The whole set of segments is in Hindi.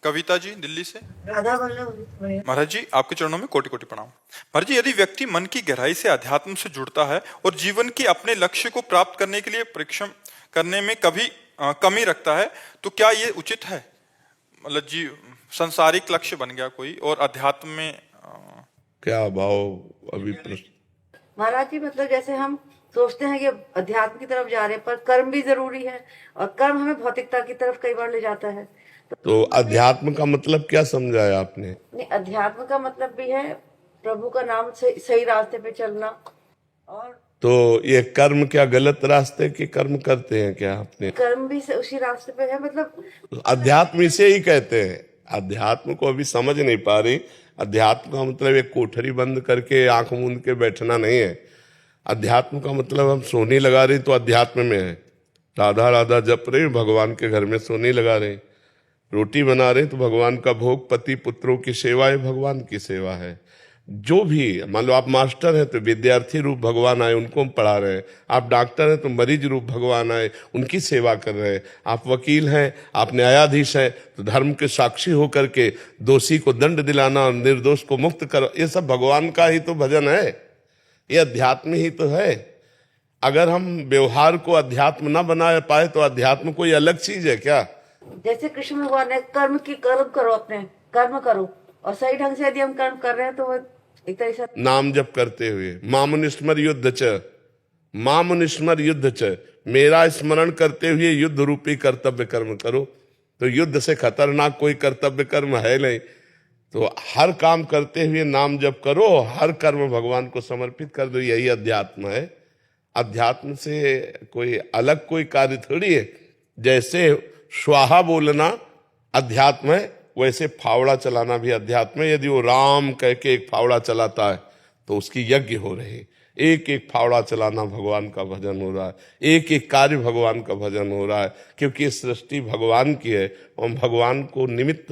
कविता जी दिल्ली से। राधा वल्लभ महाराज जी आपके चरणों में कोटि कोटि प्रणाम। महाराज जी, यदि व्यक्ति मन की गहराई से अध्यात्म से जुड़ता है और जीवन के अपने लक्ष्य को प्राप्त करने के लिए परिश्रम करने में कभी कमी रखता है, तो क्या ये उचित है? मतलब जी संसारिक लक्ष्य बन गया कोई और अध्यात्म में क्या भाव अभी प्रश्न? महाराज जी, मतलब जैसे हम सोचते हैं कि अध्यात्म की तरफ जा रहे हैं, पर कर्म भी जरूरी है और कर्म हमें भौतिकता की तरफ कई बार ले जाता है। तो अध्यात्म का मतलब क्या समझाया आपने? नहीं, अध्यात्म का मतलब भी है प्रभु का नाम सही रास्ते पे चलना। और तो ये कर्म क्या गलत रास्ते के कर्म करते हैं क्या आपने? कर्म भी उसी रास्ते पे है, मतलब अध्यात्म इसे ही कहते हैं। अध्यात्म को अभी समझ नहीं पा रही। अध्यात्म का मतलब एक कोठरी बंद करके आंख मूंद के बैठना नहीं है। अध्यात्म का मतलब हम सोनी लगा रहे तो अध्यात्म में है। राधा राधा जप रहे, भगवान के घर में सोनी लगा रहे। रोटी बना रहे तो भगवान का भोग, पति पुत्रों की सेवा है, भगवान की सेवा है। जो भी मान लो आप मास्टर हैं तो विद्यार्थी रूप भगवान आए, उनको हम पढ़ा रहे हैं। आप डॉक्टर हैं तो मरीज रूप भगवान आए, उनकी सेवा कर रहे हैं। आप वकील हैं, आप न्यायाधीश हैं तो धर्म के साक्षी होकर के दोषी को दंड दिलाना और निर्दोष को मुक्त करो, ये सब भगवान का ही तो भजन है, ये अध्यात्म ही तो है। अगर हम व्यवहार को अध्यात्म ना बना पाए तो अध्यात्म कोई अलग चीज है क्या? जैसे कृष्ण भगवान ने कर्म करो, अपने कर्म करो, और सही ढंग से यदि हम कर्म कर रहे हैं तो वो एक तरह से नाम जप करते हुए मामुनिस्मर युद्ध च, मामुनिस्मर युद्ध च, मेरा स्मरण करते हुए युद्ध रूपी कर्तव्य कर्म करो। तो युद्ध से खतरनाक कोई कर्तव्य कर्म है नहीं। तो हर काम करते हुए नाम जप करो, हर कर्म भगवान को समर्पित कर दो, यही अध्यात्म है। अध्यात्म से कोई अलग कोई कार्य थोड़ी है। जैसे स्वाहा बोलना अध्यात्म है, वैसे फावड़ा चलाना भी अध्यात्म है। यदि वो राम कह के एक फावड़ा चलाता है तो उसकी यज्ञ हो रही है। एक एक फावड़ा चलाना भगवान का भजन हो रहा है, एक एक कार्य भगवान का भजन हो रहा है, क्योंकि ये सृष्टि भगवान की है। हम भगवान को निमित्त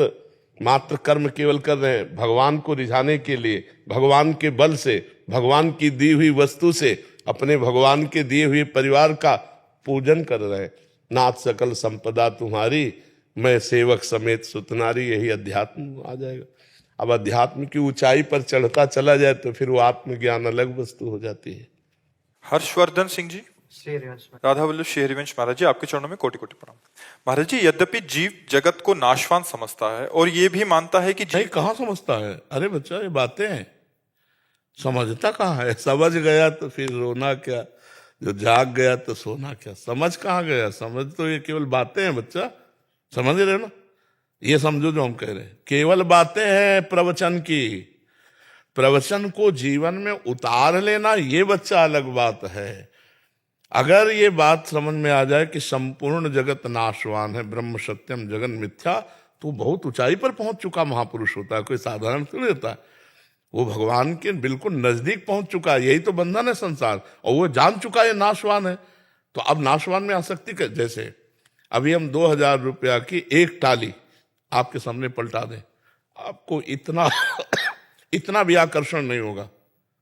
मात्र कर्म केवल कर रहे हैं, भगवान को रिझाने के लिए, भगवान के बल से, भगवान की दी हुई वस्तु से, अपने भगवान के दिए हुए परिवार का पूजन कर रहे हैं। नाथ सकल संपदा तुम्हारी, मैं सेवक समेत सुतनारी, यही अध्यात्म आ जाएगा। अब अध्यात्म की ऊंचाई पर चढ़ता चला जाए तो फिर वो आत्मज्ञान अलग वस्तु हो जाती है। हर्षवर्धन सिंह जी, राधा वल्लभ हरिवंश। महाराज जी आपके चरणों में कोटि कोटि प्रणाम। महाराज जी, यद्यपि जीव जगत को नाशवान समझता है और ये भी मानता है कि नहीं, कहाँ समझता है? अरे बच्चा, ये बातें हैं, समझता कहाँ है? समझ गया तो फिर रोना क्या, जो जाग गया तो सोना क्या। समझ कहाँ गया? समझ तो ये केवल बातें हैं बच्चा, समझ रहे ना? ये समझो जो हम कह रहे हैं, केवल बातें हैं प्रवचन की। प्रवचन को जीवन में उतार लेना ये बच्चा अलग बात है। अगर ये बात समझ में आ जाए कि संपूर्ण जगत नाशवान है, ब्रह्म सत्यम जगन मिथ्या, तो बहुत ऊंचाई पर पहुंच चुका महापुरुष होता है, कोई साधारण थोड़ी होता है। वो भगवान के बिल्कुल नजदीक पहुंच चुका है। यही तो बंधन है संसार, और वो जान चुका है नाशवान है। तो अब नाशवान में आसक्ति कर, जैसे अभी हम 2000 रुपया की एक टाली आपके सामने पलटा दें, आपको इतना इतना भी आकर्षण नहीं होगा,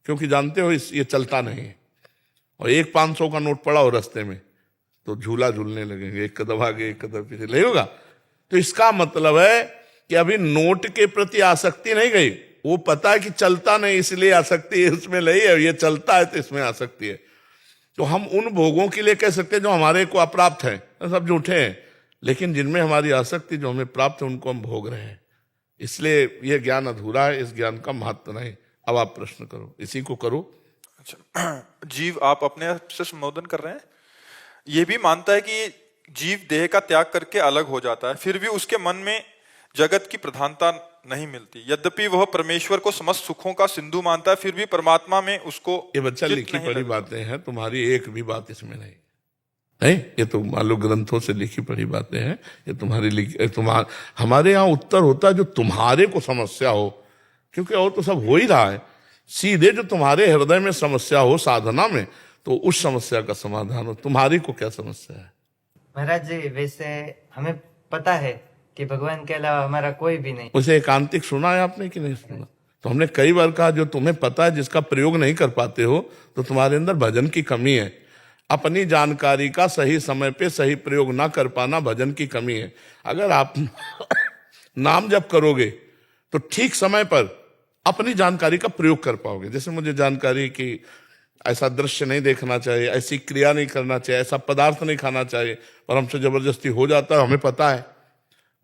क्योंकि जानते हो ये चलता नहीं है। और एक 500 का नोट पड़ा हो रास्ते में तो झूला झूलने लगेंगे, एक कदम आगे एक कदम पीछे, नहीं होगा। तो इसका मतलब है कि अभी नोट के प्रति आसक्ति नहीं गई, वो पता है कि चलता नहीं इसलिए आसक्ति इसमें नहीं है, ये चलता है तो इसमें आसक्ति है। तो हम उन भोगों के लिए कह सकते हैं जो हमारे को अप्राप्त है, सब झूठे हैं, लेकिन जिनमें हमारी आसक्ति जो हमें प्राप्त है उनको हम भोग रहे हैं। इसलिए यह ज्ञान अधूरा है, इस ज्ञान का महत्व नहीं। अब आप प्रश्न करो, इसी को करो। अच्छा, जीव आप अपने आप से संबोधन कर रहे हैं, ये भी मानता है कि जीव देह का त्याग करके अलग हो जाता है, फिर भी उसके मन में जगत की प्रधानता नहीं मिलती। यद्यपि वह परमेश्वर को समस्त सुखों का सिंधु मानता है, फिर भी परमात्मा में उसको ये बच्चा लिखी पढ़ी बातें हैं, तुम्हारी एक भी बात इसमें नहीं नहीं। ये तो मान लो ग्रंथों से लिखी पढ़ी बातें हैं, ये तुम्हारी हमारे यहाँ उत्तर होता है जो तुम्हारे को समस्या हो, क्योंकि और तो सब हो ही रहा है। सीधे जो तुम्हारे हृदय में समस्या हो साधना में, तो उस समस्या का समाधान हो। तुम्हारी को क्या समस्या है? महाराज जी, वैसे हमें पता है कि भगवान के अलावा हमारा कोई भी नहीं। उसे एकांतिक सुना है आपने कि नहीं सुना? तो हमने कई बार कहा जो तुम्हें पता है, जिसका प्रयोग नहीं कर पाते हो, तो तुम्हारे अंदर भजन की कमी है। अपनी जानकारी का सही समय पे सही प्रयोग ना कर पाना भजन की कमी है। अगर आप नाम जब करोगे तो ठीक समय पर अपनी जानकारी का प्रयोग कर पाओगे। जैसे मुझे जानकारी कि ऐसा दृश्य नहीं देखना चाहिए, ऐसी क्रिया नहीं करना चाहिए, ऐसा पदार्थ नहीं खाना चाहिए, पर हमसे जबरदस्ती हो जाता है, हमें पता है।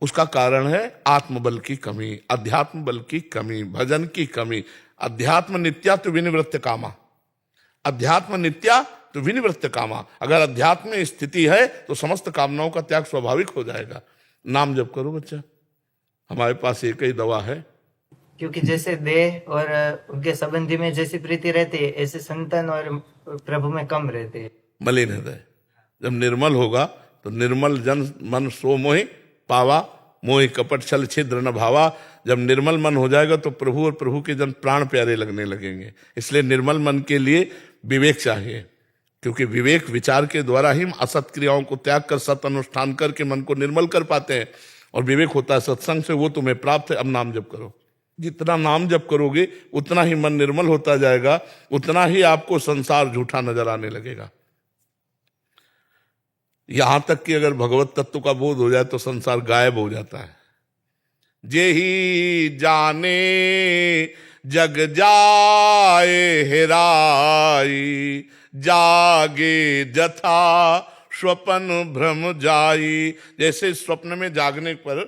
उसका कारण है आत्मबल की कमी, अध्यात्म बल की कमी, भजन की कमी। अध्यात्म नित्या तो विनिवृत्त कामा, अध्यात्म नित्या तो विनिवृत्त कामा। अगर अध्यात्म में स्थिति है तो समस्त कामनाओं का त्याग स्वाभाविक हो जाएगा। नाम जप करो बच्चा, हमारे पास एक ही दवा है। क्योंकि जैसे देह और उनके संबंधी में जैसी प्रीति रहती है, ऐसे संतान और प्रभु में कम रहती है। मलिन हृदय जब निर्मल होगा तो निर्मल जन मन सो मोहि पावा, मोहि कपट छल छिद्र न भावा। जब निर्मल मन हो जाएगा तो प्रभु और प्रभु के जन प्राण प्यारे लगने लगेंगे। इसलिए निर्मल मन के लिए विवेक चाहिए, क्योंकि विवेक विचार के द्वारा ही हम असत क्रियाओं को त्याग कर सत अनुष्ठान करके मन को निर्मल कर पाते हैं। और विवेक होता है सत्संग से, वो तुम्हें प्राप्त है। अब नाम जप करो, जितना नाम जप करोगे उतना ही मन निर्मल होता जाएगा, उतना ही आपको संसार झूठा नजर आने लगेगा। यहां तक कि अगर भगवत तत्व का बोध हो जाए तो संसार गायब हो जाता है। जे ही जाने जग जाए हेराई, जागे जथा स्वप्न भ्रम जाई। जैसे स्वप्न में जागने पर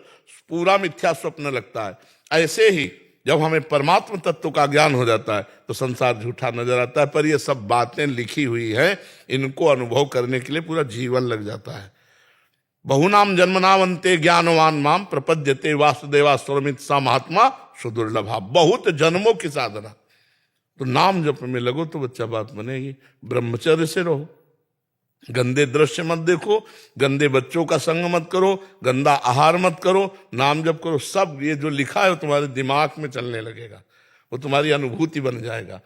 पूरा मिथ्या स्वप्न लगता है, ऐसे ही जब हमें परमात्म तत्व का ज्ञान हो जाता है तो संसार झूठा नजर आता है। पर ये सब बातें लिखी हुई हैं, इनको अनुभव करने के लिए पूरा जीवन लग जाता है। बहुनाम जन्मनावंते ज्ञानवान माम प्रपद्यते वासुदेवा स्वरमित सा महात्मा सुदुर्लभा। बहुत जन्मों की साधना, तो नाम जप में लगो तो बच्चा बात बनेगी। ब्रह्मचर्य से रहो, गंदे दृश्य मत देखो, गंदे बच्चों का संग मत करो, गंदा आहार मत करो, नाम जप करो। सब ये जो लिखा है वो तुम्हारे दिमाग में चलने लगेगा, वो तुम्हारी अनुभूति बन जाएगा।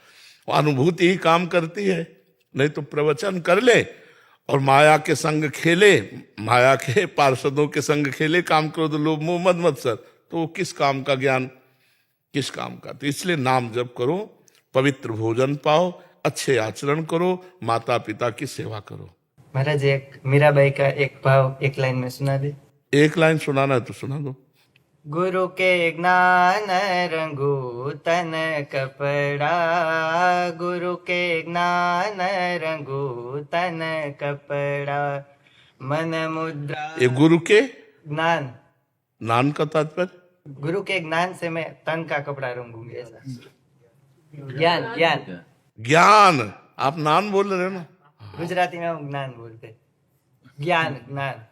वो अनुभूति ही काम करती है। नहीं तो प्रवचन कर ले और माया के संग खेले, माया के पार्षदों के संग खेले, काम करो तो लोभ मोह मद मत्सर, तो वो किस काम का ज्ञान, किस काम का। तो इसलिए नाम जप करो, पवित्र भोजन पाओ, अच्छे आचरण करो, माता पिता की सेवा करो। महाराज एक मीराबाई का एक भाव एक लाइन में सुना दे। एक लाइन सुनाना है तो सुना दो। गुरु के ज्ञान रंगू तन कपड़ा, गुरु के ज्ञान रंगू तन कपड़ा, मन मुद्रा। ये गुरु के ज्ञान, नान का तात्पर्य, गुरु के ज्ञान से मैं तन का कपड़ा रंगूंगी, ऐसा। ज्ञान ज्ञान ज्ञान, आप नान बोल रहे हो ना? गुजराती में हम ज्ञान बोलते, ज्ञान ज्ञान।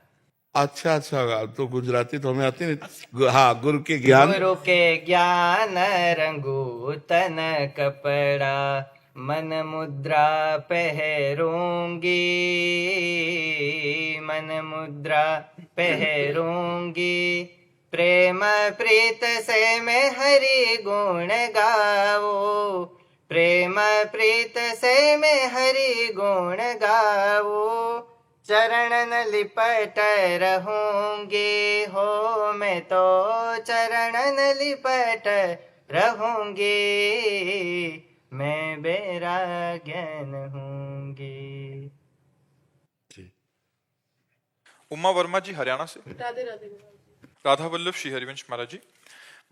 अच्छा अच्छा, तो गुजराती तो हमें आती नहीं। हाँ, गुरु के ज्ञान, गुरु के ज्ञान रंगू तन कपड़ा, मन मुद्रा पहरूंगी, मन मुद्रा पहरूंगी, प्रेम प्रीत से मैं हरि गुण गाओ, प्रेम प्रीत से मैं हरि गुण गाओ, चरणन लिपट रहूंगी हो मैं तो चरणन लिपट रहूंगी, मैं बैराग्यन हूंगी। उमा वर्मा जी हरियाणा से। राधे राधे। राधा वल्लभ श्री हरिवंश महाराज जी।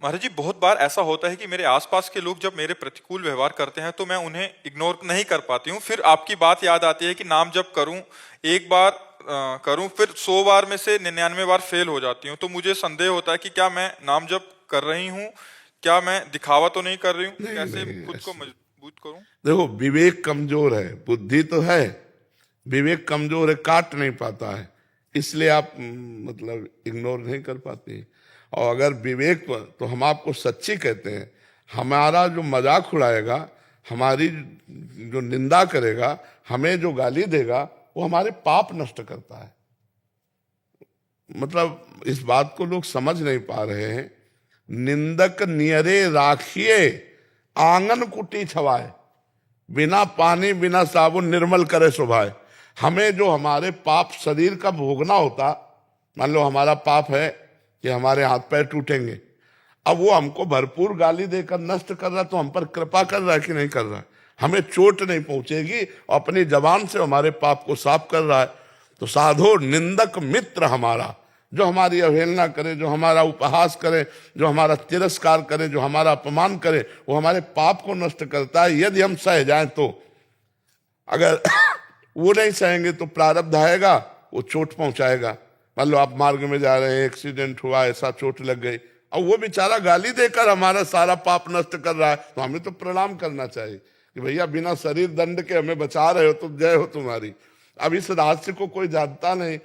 महाराज जी, बहुत बार ऐसा होता है कि मेरे आसपास के लोग जब मेरे प्रतिकूल व्यवहार करते हैं तो मैं उन्हें इग्नोर नहीं कर पाती हूँ। फिर आपकी बात याद आती है कि नाम जप करूं, एक बार करूं, फिर 100 बार में से 99 बार फेल हो जाती हूँ। तो मुझे संदेह होता है कि क्या मैं नाम जप कर रही हूँ, क्या मैं दिखावा तो नहीं कर रही हूँ? कैसे खुद को मजबूत करूं? देखो विवेक कमजोर है, बुद्धि तो है, विवेक कमजोर है, काट नहीं पाता है, इसलिए आप मतलब इग्नोर नहीं कर पाते। और अगर विवेक पर, तो हम आपको सच्ची कहते हैं, हमारा जो मजाक उड़ाएगा, हमारी जो निंदा करेगा, हमें जो गाली देगा, वो हमारे पाप नष्ट करता है। मतलब इस बात को लोग समझ नहीं पा रहे हैं। निंदक नियरे राखिए आंगन कुटी छवाए, बिना पानी बिना साबुन निर्मल करे सुभाए। हमें जो हमारे पाप शरीर का भोगना होता, मान लो हमारा पाप है कि हमारे हाथ पैर टूटेंगे, अब वो हमको भरपूर गाली देकर नष्ट कर रहा है, तो हम पर कृपा कर रहा है कि नहीं कर रहा है? हमें चोट नहीं पहुंचेगी, अपनी जबान से हमारे पाप को साफ कर रहा है। तो साधो निंदक मित्र हमारा, जो हमारी अवहेलना करे, जो हमारा उपहास करे, जो हमारा तिरस्कार करे, जो हमारा अपमान करे, वो हमारे पाप को नष्ट करता है यदि हम सह जाएं तो। अगर वो नहीं सहेंगे तो प्रारब्ध आएगा, वो चोट पहुंचाएगा। मान लो आप मार्ग में जा रहे हैं, एक्सीडेंट हुआ, ऐसा चोट लग गई, और वो बेचारा गाली देकर हमारा सारा पाप नष्ट कर रहा है, तो हमें तो प्रणाम करना चाहिए कि भैया बिना शरीर दंड के हमें बचा रहे हो तो जय हो तुम्हारी। अब इस रहस्य को कोई जानता नहीं।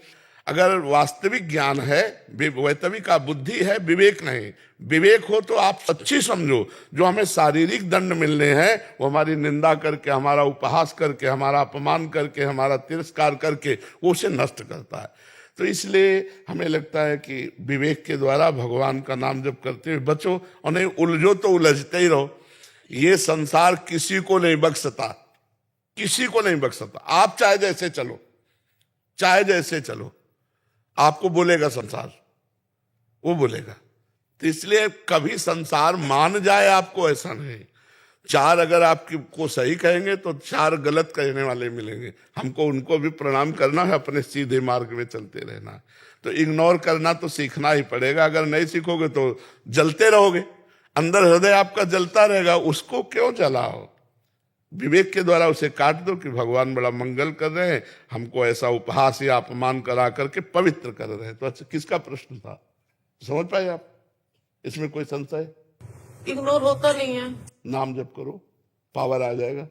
अगर वास्तविक ज्ञान है, वैतविक का बुद्धि है, विवेक नहीं। विवेक हो तो आप सच्ची समझो, जो हमें शारीरिक दंड मिलने हैं वो हमारी निंदा करके, हमारा उपहास करके, हमारा अपमान करके, हमारा तिरस्कार करके वो उसे नष्ट करता है। तो इसलिए हमें लगता है कि विवेक के द्वारा भगवान का नाम जप करते हुए बचो, और नहीं उलझो तो उलझते ही रहो। ये संसार किसी को नहीं बख्शता, किसी को नहीं बख्शता। आप चाहे जैसे चलो, चाहे जैसे चलो, आपको बोलेगा संसार, वो बोलेगा। तो इसलिए कभी संसार मान जाए आपको, ऐसा नहीं। चार अगर आपको सही कहेंगे तो चार गलत कहने वाले मिलेंगे, हमको उनको भी प्रणाम करना है, अपने सीधे मार्ग में चलते रहना है। तो इग्नोर करना तो सीखना ही पड़ेगा। अगर नहीं सीखोगे तो जलते रहोगे, अंदर हृदय आपका जलता रहेगा, उसको क्यों जलाओ। विवेक के द्वारा उसे काट दो कि भगवान बड़ा मंगल कर रहे हैं, हमको ऐसा उपहास या अपमान करा करके पवित्र कर रहे हैं। तो अच्छा, किसका प्रश्न था, समझ पाए आप? इसमें कोई संशय? इग्नोर होता नहीं है। नाम जप करो, पावर आ जाएगा।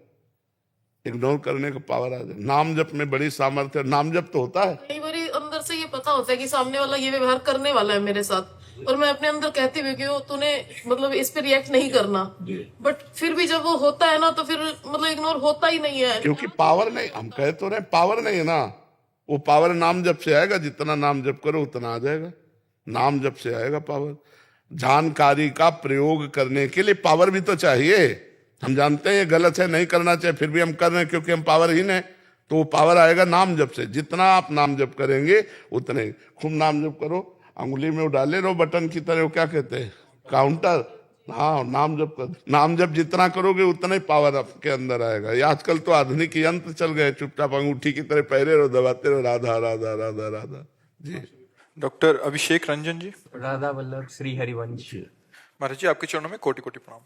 इग्नोर करने का पावर आ जाएगा। नाम जप में बड़ी सामर्थ्य है। नाम जप तो होता है, कई बार अंदर से ये पता होता है कि सामने वाला ये व्यवहार करने वाला है मेरे साथ, और मैं अपने अंदर कहती हुई कि तूने मतलब इस पे रिएक्ट नहीं करना, बट फिर भी जब वो होता है ना तो फिर मतलब इग्नोर होता ही नहीं है। क्योंकि पावर नहीं, हम कह तो रहे पावर नहीं है ना। वो पावर नाम जप से आएगा, जितना नाम जप करो उतना आ जाएगा। नाम जप से आएगा पावर। जानकारी का प्रयोग करने के लिए पावर भी तो चाहिए। हम जानते हैं ये गलत है, नहीं करना चाहिए, फिर भी हम कर रहे हैं क्योंकि हम पावरहीन हैं। तो वो पावर आएगा नाम जप से। जितना आप नाम जप करेंगे उतने। खूब नाम जप करो, अंगुली में वो डाले रहो बटन की तरह, वो क्या कहते हैं, काउंटर। हाँ, नाम जप कर, नाम जप जितना करोगे उतना ही पावर आपके अंदर आएगा। ये आजकल तो आधुनिक यंत्र चल गए, चुपचाप अंगूठी की तरह पहरे रहो, दबाते रहो, राधा राधा राधा राधा। जी डॉक्टर अभिषेक रंजन जी। राधा वल्लभ श्री हरिवंश। महाराज जी, आपके चरणों में कोटि कोटि प्रणाम।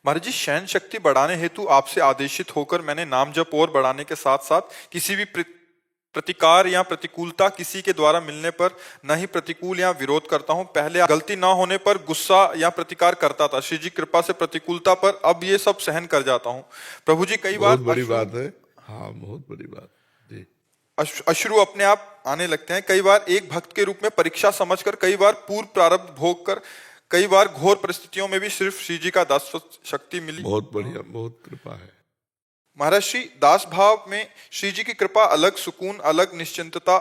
महाराज जी, शयन शक्ति बढ़ाने हेतु आपसे आदेशित होकर मैंने नाम जप और बढ़ाने के साथ साथ किसी भी प्रतिकार या प्रतिकूलता किसी के द्वारा मिलने पर न ही प्रतिकूल या विरोध करता हूं। पहले गलती ना होने पर गुस्सा या प्रतिकार करता था, श्री जी कृपा से प्रतिकूलता पर अब ये सब सहन कर जाता हूं। प्रभु जी, कई बार बहुत बड़ी बात है। हाँ, बहुत बड़ी बात जी। अश्रु अपने आप आने लगते हैं। कई बार एक भक्त के रूप में परीक्षा समझकर, कई बार पूर्व प्रारब्ध भोग कर, कई बार घोर परिस्थितियों में भी सिर्फ श्री जी का दासत्व शक्ति मिली। बहुत बढ़िया, बहुत कृपा है महाराज श्री। दास भाव में श्री जी की कृपा, अलग सुकून, अलग निश्चिंतता,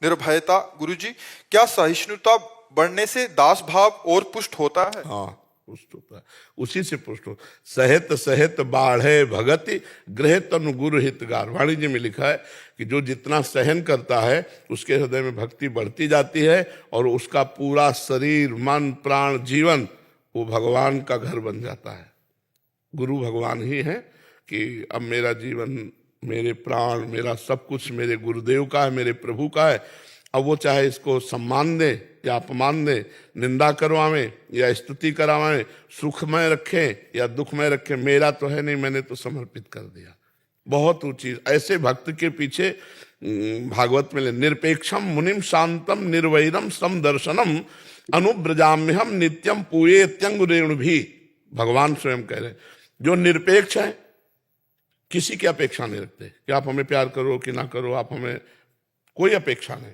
निर्भयता। गुरु जी, क्या सहिष्णुता बढ़ने से दास भाव और पुष्ट होता है? हाँ, पुष्ट होता है, उसी से पुष्ट हो। सहित सहित बाढ़े भगति, गृह तनु गुरु हितगार। वाणी जी में लिखा है कि जो जितना सहन करता है उसके हृदय में भक्ति बढ़ती जाती है, और उसका पूरा शरीर, मन, प्राण, जीवन वो भगवान का घर बन जाता है। गुरु भगवान ही है कि अब मेरा जीवन, मेरे प्राण, मेरा सब कुछ मेरे गुरुदेव का है, मेरे प्रभु का है। अब वो चाहे इसको सम्मान दे या अपमान दे, निंदा करवावें या स्तुति करावें, सुखमय रखें या दुखमय रखें, मेरा तो है नहीं, मैंने तो समर्पित कर दिया। बहुत ऊंची ऐसे भक्त के पीछे भागवत में निरपेक्षम मुनिम शांतम निर्वैरम समदर्शनम अनुब्रजाम्यहम नित्यम पूये त्यंग भी। भगवान स्वयं कह रहे हैं, जो निरपेक्ष है, किसी की अपेक्षा नहीं रखते कि आप हमें प्यार करो कि ना करो, आप हमें, कोई अपेक्षा नहीं।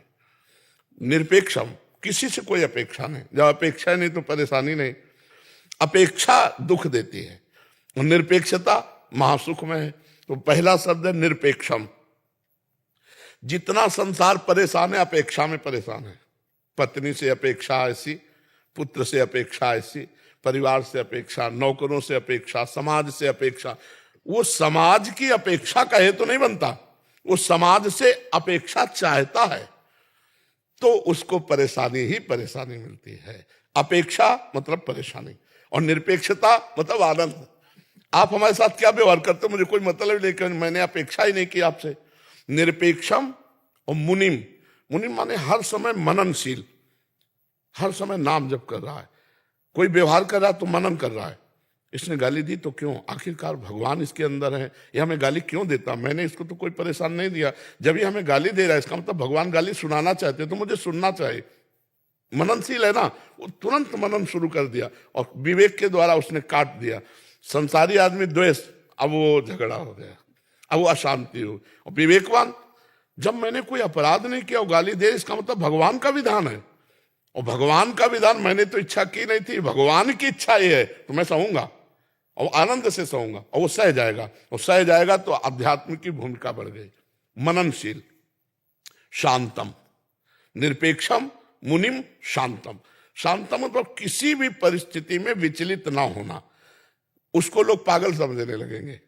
निरपेक्षम, किसी से कोई अपेक्षा नहीं। जब अपेक्षा नहीं तो परेशानी नहीं। अपेक्षा दुख देती है और निरपेक्षता महासुख में है। तो पहला शब्द है निरपेक्षम। जितना संसार परेशान है, अपेक्षा में परेशान है। पत्नी से अपेक्षा ऐसी, पुत्र से अपेक्षा ऐसी, परिवार से अपेक्षा, नौकरों से अपेक्षा, समाज से अपेक्षा। वो समाज की अपेक्षा कहे तो नहीं बनता, वो समाज से अपेक्षा चाहता है तो उसको परेशानी ही परेशानी मिलती है। अपेक्षा मतलब परेशानी, और निरपेक्षता मतलब आनंद। आप हमारे साथ क्या व्यवहार करते हो मुझे कोई मतलब नहीं, कि मैंने अपेक्षा ही नहीं की आपसे। निरपेक्षम और मुनिम, मुनिम माने हर समय मननशील, हर समय नाम जप कर रहा है, कोई व्यवहार कर रहा है तो मनन कर रहा है। इसने गाली दी तो क्यों, आखिरकार भगवान इसके अंदर है, ये हमें गाली क्यों देता, मैंने इसको तो कोई परेशान नहीं दिया। जब ये हमें गाली दे रहा है इसका मतलब भगवान गाली सुनाना चाहते हैं, तो मुझे सुनना चाहिए। मननशील है ना, वो तुरंत मनन शुरू कर दिया और विवेक के द्वारा उसने काट दिया। संसारी आदमी द्वेष, अब वो झगड़ा हो गया, अब वो अशांति हो। और विवेकवान, जब मैंने कोई अपराध नहीं किया वो गाली दे, इसका मतलब भगवान का विधान है, और भगवान का विधान मैंने तो इच्छा की नहीं थी, भगवान की इच्छा ये है तो मैं सहूंगा और आनंद से सहूंगा, और वो सह जाएगा। और सह जाएगा तो अध्यात्म की भूमिका बढ़ गई। मननशील, शांतम, निरपेक्षम, मुनिम, शांतम। शांतम मतलब किसी भी परिस्थिति में विचलित ना होना। उसको लोग पागल समझने लगेंगे,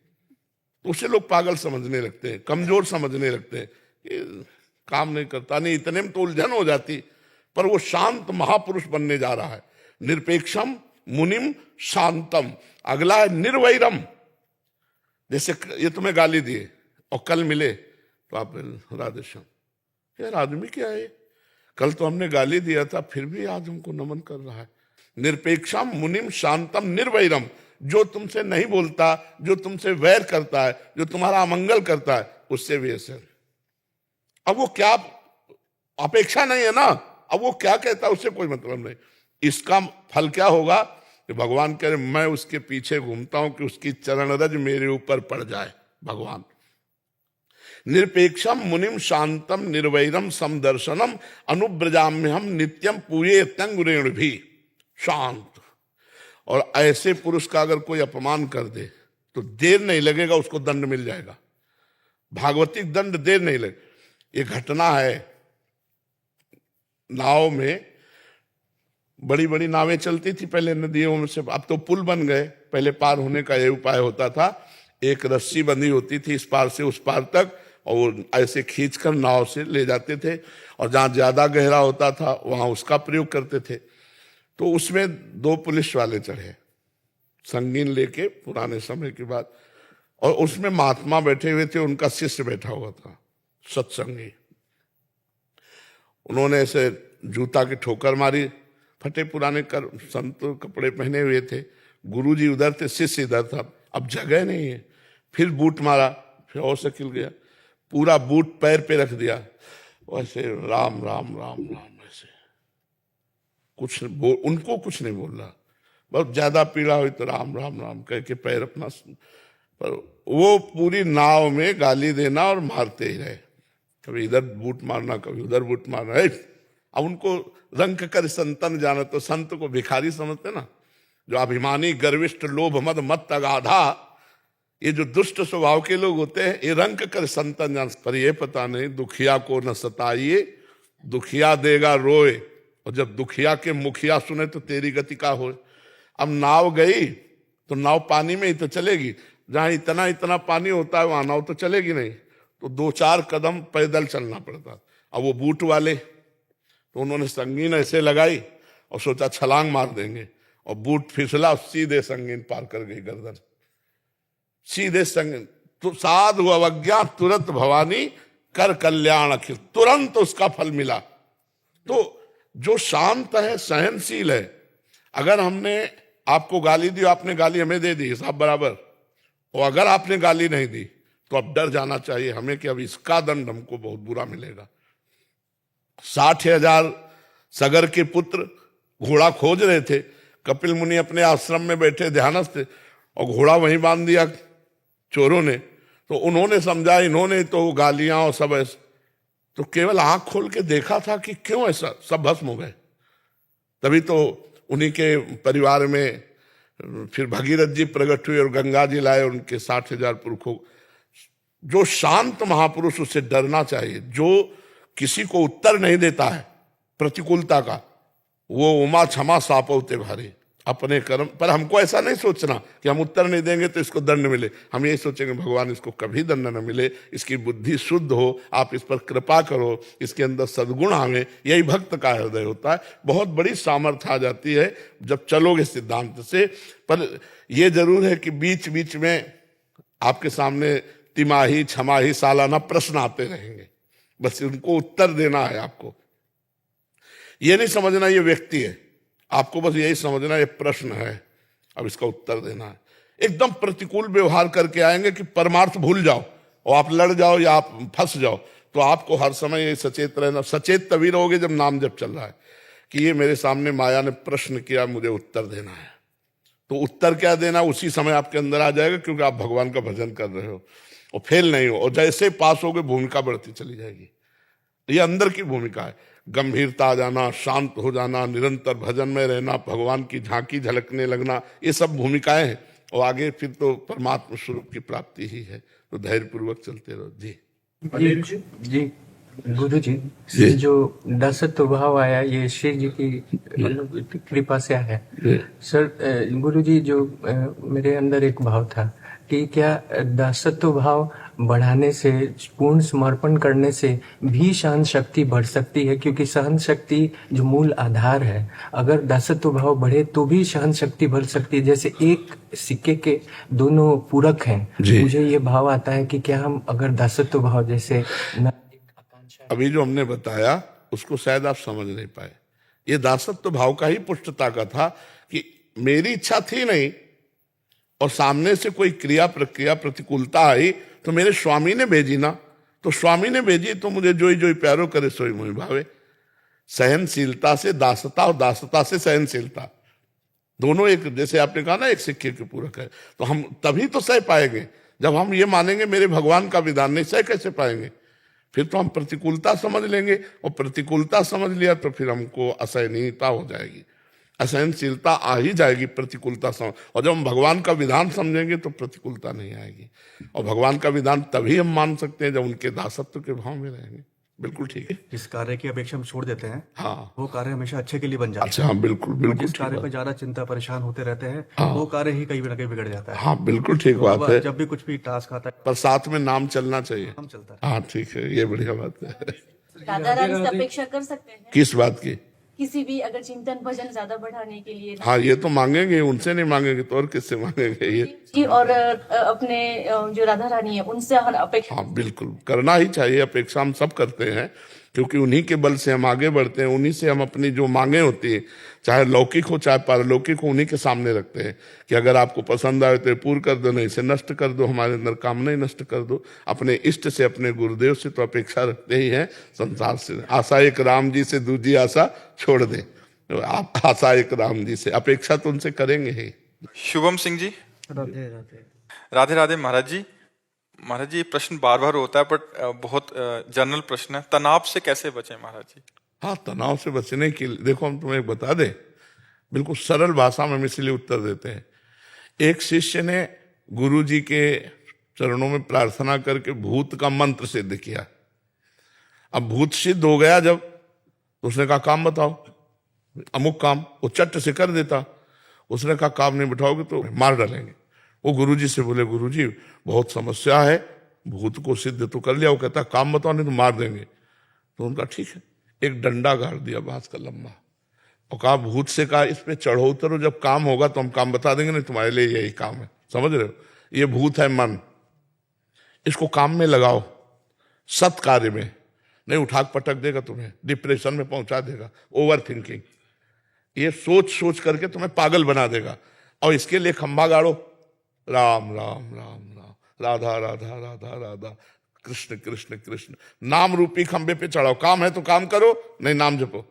उसे लोग पागल समझने लगते हैं, कमजोर समझने लगते हैं, ये काम नहीं करता, नहीं, इतने में तो उलझन हो जाती। पर वो शांत महापुरुष बनने जा रहा है। निरपेक्षम, मुनिम, शांतम। अगला है निर्वैरम। जैसे ये तुम्हें गाली दिए और कल मिले तो आप राधेश्याम, यार आदमी क्या है, कल तो हमने गाली दिया था फिर भी आज हमको नमन कर रहा है। निरपेक्षम, मुनिम, शांतम, निर्वैरम। जो तुमसे नहीं बोलता, जो तुमसे वैर करता है, जो तुम्हारा अमंगल करता है, उससे भी ऐसे। अब वो क्या, अपेक्षा नहीं है ना, अब वो क्या कहता है उससे कोई मतलब नहीं। इसका फल क्या होगा कि भगवान कह रहे मैं उसके पीछे घूमता हूं कि उसकी चरण रज मेरे ऊपर पड़ जाए। भगवान निरपेक्षम, मुनिम, शांतम, निर्वैरम, समदर्शनम, अनुब्रजाम्य हम नित्यम पूये तंगुरेण भी। शांत। और ऐसे पुरुष का अगर कोई अपमान कर दे तो देर नहीं लगेगा, उसको दंड मिल जाएगा, भागवतिक दंड देर नहीं लगे। ये घटना है, नाव में बड़ी बड़ी नावें चलती थी पहले नदियों में से, अब तो पुल बन गए। पहले पार होने का यह उपाय होता था, एक रस्सी बंधी होती थी इस पार से उस पार तक, और ऐसे खींचकर नाव से ले जाते थे, और जहां ज्यादा गहरा होता था वहां उसका प्रयोग करते थे। तो उसमें 2 पुलिस वाले चढ़े, संगीन लेके, पुराने समय की बात, और उसमें महात्मा बैठे हुए थे, उनका शिष्य बैठा हुआ था, सत्संगी। उन्होंने ऐसे जूता की ठोकर मारी, फटे पुराने संत कपड़े पहने हुए थे, गुरुजी उधर थे, शिष्य इधर था। अब जगह नहीं है, फिर बूट मारा, फिर और से खिल गया, पूरा बूट पैर पे रख दिया, वैसे राम राम राम राम, ऐसे कुछ उनको कुछ नहीं बोल रहा। बहुत ज्यादा पीड़ा हुई तो राम राम राम कह के पैर अपना, पर वो पूरी नाव में गाली देना और मारते ही रहे, कभी इधर बूट मारना, कभी उधर बूट मारना। अब उनको रंग कर संतन जाना, तो संत को भिखारी समझते ना, जो अभिमानी, गर्विष्ठ, लोभ, मद, मत, अगाधा, ये जो दुष्ट स्वभाव के लोग होते हैं, ये रंग कर संतन जान। पर ये पता नहीं, दुखिया को न सताइए, दुखिया देगा रोए, और जब दुखिया के मुखिया सुने तो तेरी गति का हो। अब नाव गई तो नाव पानी में ही तो चलेगी, जहां इतना इतना पानी होता है वहां नाव तो चलेगी नहीं, तो 2-4 कदम पैदल चलना पड़ता। अब वो बूट वाले, तो उन्होंने संगीन ऐसे लगाई और सोचा छलांग मार देंगे, और बूट फिसला, सीधे संगीन पार कर गई गर्दन, सीधे संगीन। तो साधु अवज्ञा तुरंत भवानी कर कल्याण अखिल, तुरंत उसका फल मिला। तो जो शांत है, सहनशील है, अगर हमने आपको गाली दी, आपने गाली हमें दे दी, हिसाब बराबर, और अगर आपने गाली नहीं दी तो अब डर जाना चाहिए हमें कि अब इसका दंड हमको बहुत बुरा मिलेगा। 60,000 सगर के पुत्र घोड़ा खोज रहे थे, कपिल मुनि अपने आश्रम में बैठे ध्यानस्थ थे, और घोड़ा वहीं बांध दिया चोरों ने। तो उन्होंने समझा, इन्होंने तो गालियां और सब ऐसा, तो केवल आंख खोल के देखा था कि क्यों ऐसा, सब भस्म हो गए। तभी तो उन्हीं के परिवार में फिर भगीरथ जी प्रकट हुए और गंगा जी लाए उनके 60,000 पुरखों। जो शांत महापुरुष, उससे डरना चाहिए। जो किसी को उत्तर नहीं देता है प्रतिकूलता का, वो उमा क्षमा सापौते भारी, अपने कर्म पर। हमको ऐसा नहीं सोचना कि हम उत्तर नहीं देंगे तो इसको दंड मिले, हम यही सोचेंगे भगवान इसको कभी दंड न मिले, इसकी बुद्धि शुद्ध हो, आप इस पर कृपा करो, इसके अंदर सद्गुण आवे। यही भक्त का हृदय होता है। बहुत बड़ी सामर्थ्य आ जाती है जब चलोगे सिद्धांत से। पर यह जरूर है कि बीच बीच में आपके सामने तिमाही, छमाही, सालाना प्रश्न आते रहेंगे, बस उनको उत्तर देना है आपको। ये नहीं समझना ये व्यक्ति है, आपको बस यही समझना ये प्रश्न है, अब इसका उत्तर देना है। एकदम प्रतिकूल व्यवहार करके आएंगे कि परमार्थ भूल जाओ और आप लड़ जाओ या आप फंस जाओ, तो आपको हर समय ये सचेत रहना। सचेत तभी रहोगे जब नाम जप चल रहा है कि ये मेरे सामने माया ने प्रश्न किया, मुझे उत्तर देना है। तो उत्तर क्या देना उसी समय आपके अंदर आ जाएगा, क्योंकि आप भगवान का भजन कर रहे हो और फेल नहीं हो। और जैसे पास होगे भूमिका बढ़ती चली जाएगी। ये अंदर की भूमिका है, गंभीरता आ जाना, शांत हो जाना, निरंतर भजन में रहना, भगवान की झांकी झलकने लगना, ये सब भूमिकाएं हैं। और आगे फिर तो परमात्मा स्वरूप की प्राप्ति ही है। तो धैर्यपूर्वक चलते रहो। जी जी गुरु जी, ये जो दासत्व भाव आया ये श्री जी की कृपा से आया। सर गुरु जी, जो मेरे अंदर एक भाव था कि क्या दासत्व भाव बढ़ाने से, पूर्ण समर्पण करने से भी सहन शक्ति बढ़ सकती है? क्योंकि सहन शक्ति जो मूल आधार है, अगर दासत्व भाव बढ़े तो भी सहन शक्ति बढ़ सकती है। जैसे एक सिक्के के दोनों पूरक हैं। मुझे ये भाव आता है कि क्या हम अगर दासत्व भाव जैसे अभी जो हमने बताया उसको शायद आप समझ नहीं पाए। ये दासत्व भाव का ही पुष्टता का था कि मेरी इच्छा थी नहीं और सामने से कोई क्रिया प्रक्रिया प्रतिकूलता आई तो मेरे स्वामी ने भेजी ना, तो स्वामी ने भेजी तो मुझे जोई जोई प्यारो करे सोई मोहि भावे। सहनशीलता से दासता और दासता से सहनशीलता, दोनों एक, जैसे आपने कहा ना एक सिक्के के पूरक है। तो हम तभी तो सह पाएंगे जब हम ये मानेंगे मेरे भगवान का विधान नहीं, सह कैसे पाएंगे? फिर तो हम प्रतिकूलता समझ लेंगे और प्रतिकूलता समझ लिया तो फिर हमको असहनीयता हो जाएगी, असहनशीलता आ ही जाएगी प्रतिकूलता समझ। और जब हम भगवान का विधान समझेंगे तो प्रतिकूलता नहीं आएगी। और भगवान का विधान तभी हम मान सकते हैं जब उनके दासत्व के भाव में रहेंगे। बिल्कुल ठीक है। जिस कार्य की अपेक्षा हम छोड़ देते हैं, हाँ, वो कार्य हमेशा अच्छे के लिए बन जाता है। अच्छा, हाँ, बिल्कुल बिल्कुल जिस ठीक कार्य बात। पर ज्यादा चिंता परेशान होते रहते हैं, हाँ। वो कार्य ही कहीं ना कहीं बिगड़ जाता है। हाँ, बिल्कुल ठीक बात अब है। जब भी कुछ भी टास्क आता है, पर साथ में नाम चलना चाहिए। हम चलता है। हाँ ठीक है, ये बढ़िया बात है। राधा रानी से अपेक्षा कर सकते हैं किस बात की? किसी भी अगर चिंतन भजन ज्यादा बढ़ाने के लिए? हाँ, ये तो मांगेंगे, उनसे नहीं मांगेंगे तो और किससे मांगेंगे? ये जी, और अपने जो राधा रानी है उनसे हम अपेक्षा। हाँ, बिल्कुल करना ही चाहिए। अपेक्षा हम सब करते हैं, क्योंकि उन्हीं के बल से हम आगे बढ़ते हैं। उन्हीं से हम अपनी जो मांगे होती है, चाहे लौकिक हो चाहे पारलौकिक हो, उन्हीं के सामने रखते हैं कि अगर आपको पसंद आए तो पूर्ण कर दो, नहीं इसे नष्ट कर दो, हमारे अंदर कामना ही नष्ट कर दो। अपने इष्ट से, अपने गुरुदेव से तो अपेक्षा रखते ही हैं। संसार से आशा एक राम जी से, दूसरी आशा छोड़ दें। आप आशा एक राम जी से, अपेक्षा तो उनसे करेंगे ही। शुभम सिंह जी। राधे राधे। राधे राधे महाराज जी। महाराज जी, ये प्रश्न बार बार होता है बट बहुत जनरल प्रश्न है, तनाव से कैसे बचें महाराज जी? हाँ, तनाव से बचने के लिए देखो, हम तुम्हें बता दें, बिल्कुल सरल भाषा में हम इसलिए उत्तर देते हैं। एक शिष्य ने गुरु जी के चरणों में प्रार्थना करके भूत का मंत्र सिद्ध किया। अब भूत सिद्ध हो गया जब, तो उसने कहा काम बताओ, अमुक काम, वो चट से कर देता। उसने कहा काम नहीं बिठाओगे तो मार डालेंगे। वो गुरुजी से बोले, गुरुजी बहुत समस्या है, भूत को सिद्ध तो कर लिया। वो कहता काम बताओ नहीं तो मार देंगे। तो उनका ठीक है, एक डंडा गाड़ दिया बांस का लंबा और कहा भूत से कहा इस पे चढ़ो उतरो, जब काम होगा तो हम काम बता देंगे, नहीं तुम्हारे लिए यही काम है। समझ रहे हो? ये भूत है मन, इसको काम में लगाओ, सत कार्य में, नहीं उठाक पटक देगा तुम्हें, डिप्रेशन में पहुंचा देगा, ओवर थिंकिंग, ये सोच सोच करके तुम्हें पागल बना देगा। और इसके लिए खंभा गाड़ो, राम राम राम राम, राधा राधा राधा राधा, कृष्ण कृष्ण कृष्ण, नाम रूपी खंभे पे चढ़ाओ। काम है तो काम करो, नहीं नाम जपो,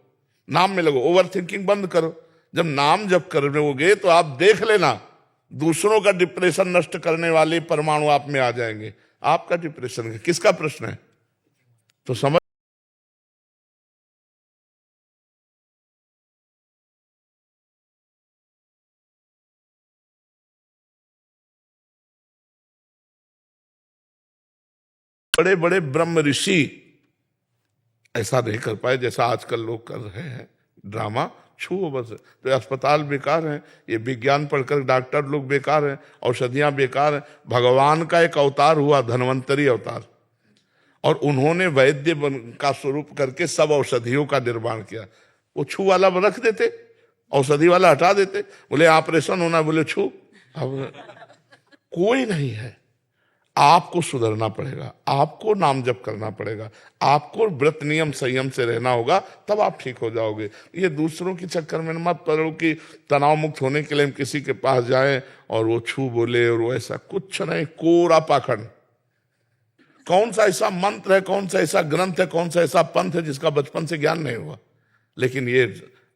नाम में लगो, ओवर थिंकिंग बंद करो। जब नाम जप करने तो आप देख लेना दूसरों का डिप्रेशन नष्ट करने वाले परमाणु आप में आ जाएंगे। आपका डिप्रेशन है, किसका प्रश्न है? तो समझ बड़े बड़े ब्रह्म ऋषि ऐसा नहीं कर पाए जैसा आजकल लोग कर रहे हैं, ड्रामा छुओ बस। तो अस्पताल बेकार हैं, ये विज्ञान पढ़कर डॉक्टर लोग बेकार हैं, औषधियां बेकार हैं। भगवान का एक अवतार हुआ, धन्वंतरी अवतार, और उन्होंने वैद्य का स्वरूप करके सब औषधियों का निर्माण किया। वो छू वाला रख देते, औषधि वाला हटा देते, बोले ऑपरेशन होना, बोले छू। अब कोई नहीं है, आपको सुधरना पड़ेगा, आपको नाम जप करना पड़ेगा, आपको व्रत नियम संयम से रहना होगा, तब आप ठीक हो जाओगे। ये दूसरों के चक्कर में मत पड़ो कि तनाव मुक्त होने के लिए हम किसी के पास जाएं और वो छू बोले और वो ऐसा कुछ नहीं, कोरा पाखंड। कौन सा ऐसा मंत्र है, कौन सा ऐसा ग्रंथ है, कौन सा ऐसा पंथ है जिसका बचपन से ज्ञान नहीं हुआ? लेकिन ये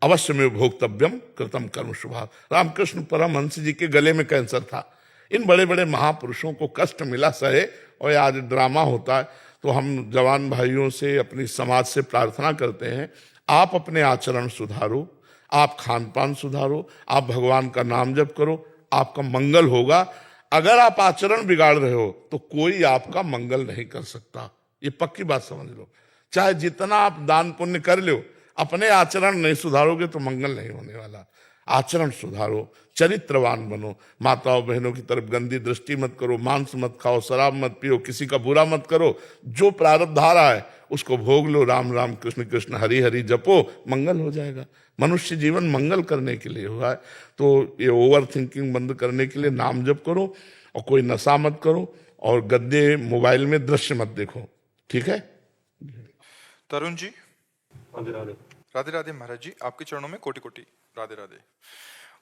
अवश्य में भोक्तव्यम कृतम कर्म शुभा। रामकृष्ण परमहंस जी के गले में कैंसर था। इन बड़े बड़े महापुरुषों को कष्ट मिला सहे, और आज ड्रामा होता है। तो हम जवान भाइयों से, अपनी समाज से प्रार्थना करते हैं, आप अपने आचरण सुधारो, आप खान पान सुधारो, आप भगवान का नाम जप करो, आपका मंगल होगा। अगर आप आचरण बिगाड़ रहे हो तो कोई आपका मंगल नहीं कर सकता, ये पक्की बात समझ लो। चाहे जितना आप दान पुण्य कर लो, अपने आचरण नहीं सुधारोगे तो मंगल नहीं होने वाला। आचरण सुधारो, चरित्रवान बनो, माताओं बहनों की तरफ गंदी दृष्टि मत करो, मांस मत खाओ, शराब मत पियो, किसी का बुरा मत करो। जो प्रारब्ध आ रहा है उसको भोग लो, राम राम कृष्ण कृष्ण हरि हरि जपो, मंगल हो जाएगा। मनुष्य जीवन मंगल करने के लिए हुआ है। तो ये ओवर थिंकिंग बंद करने के लिए नाम जप करो, और कोई नशा मत करो, और गद्दे मोबाइल में दृश्य मत देखो, ठीक है? तरुण जी। राधे राधे। राधे राधे महाराज जी, आपके चरणों में कोटि कोटि राधे राधे।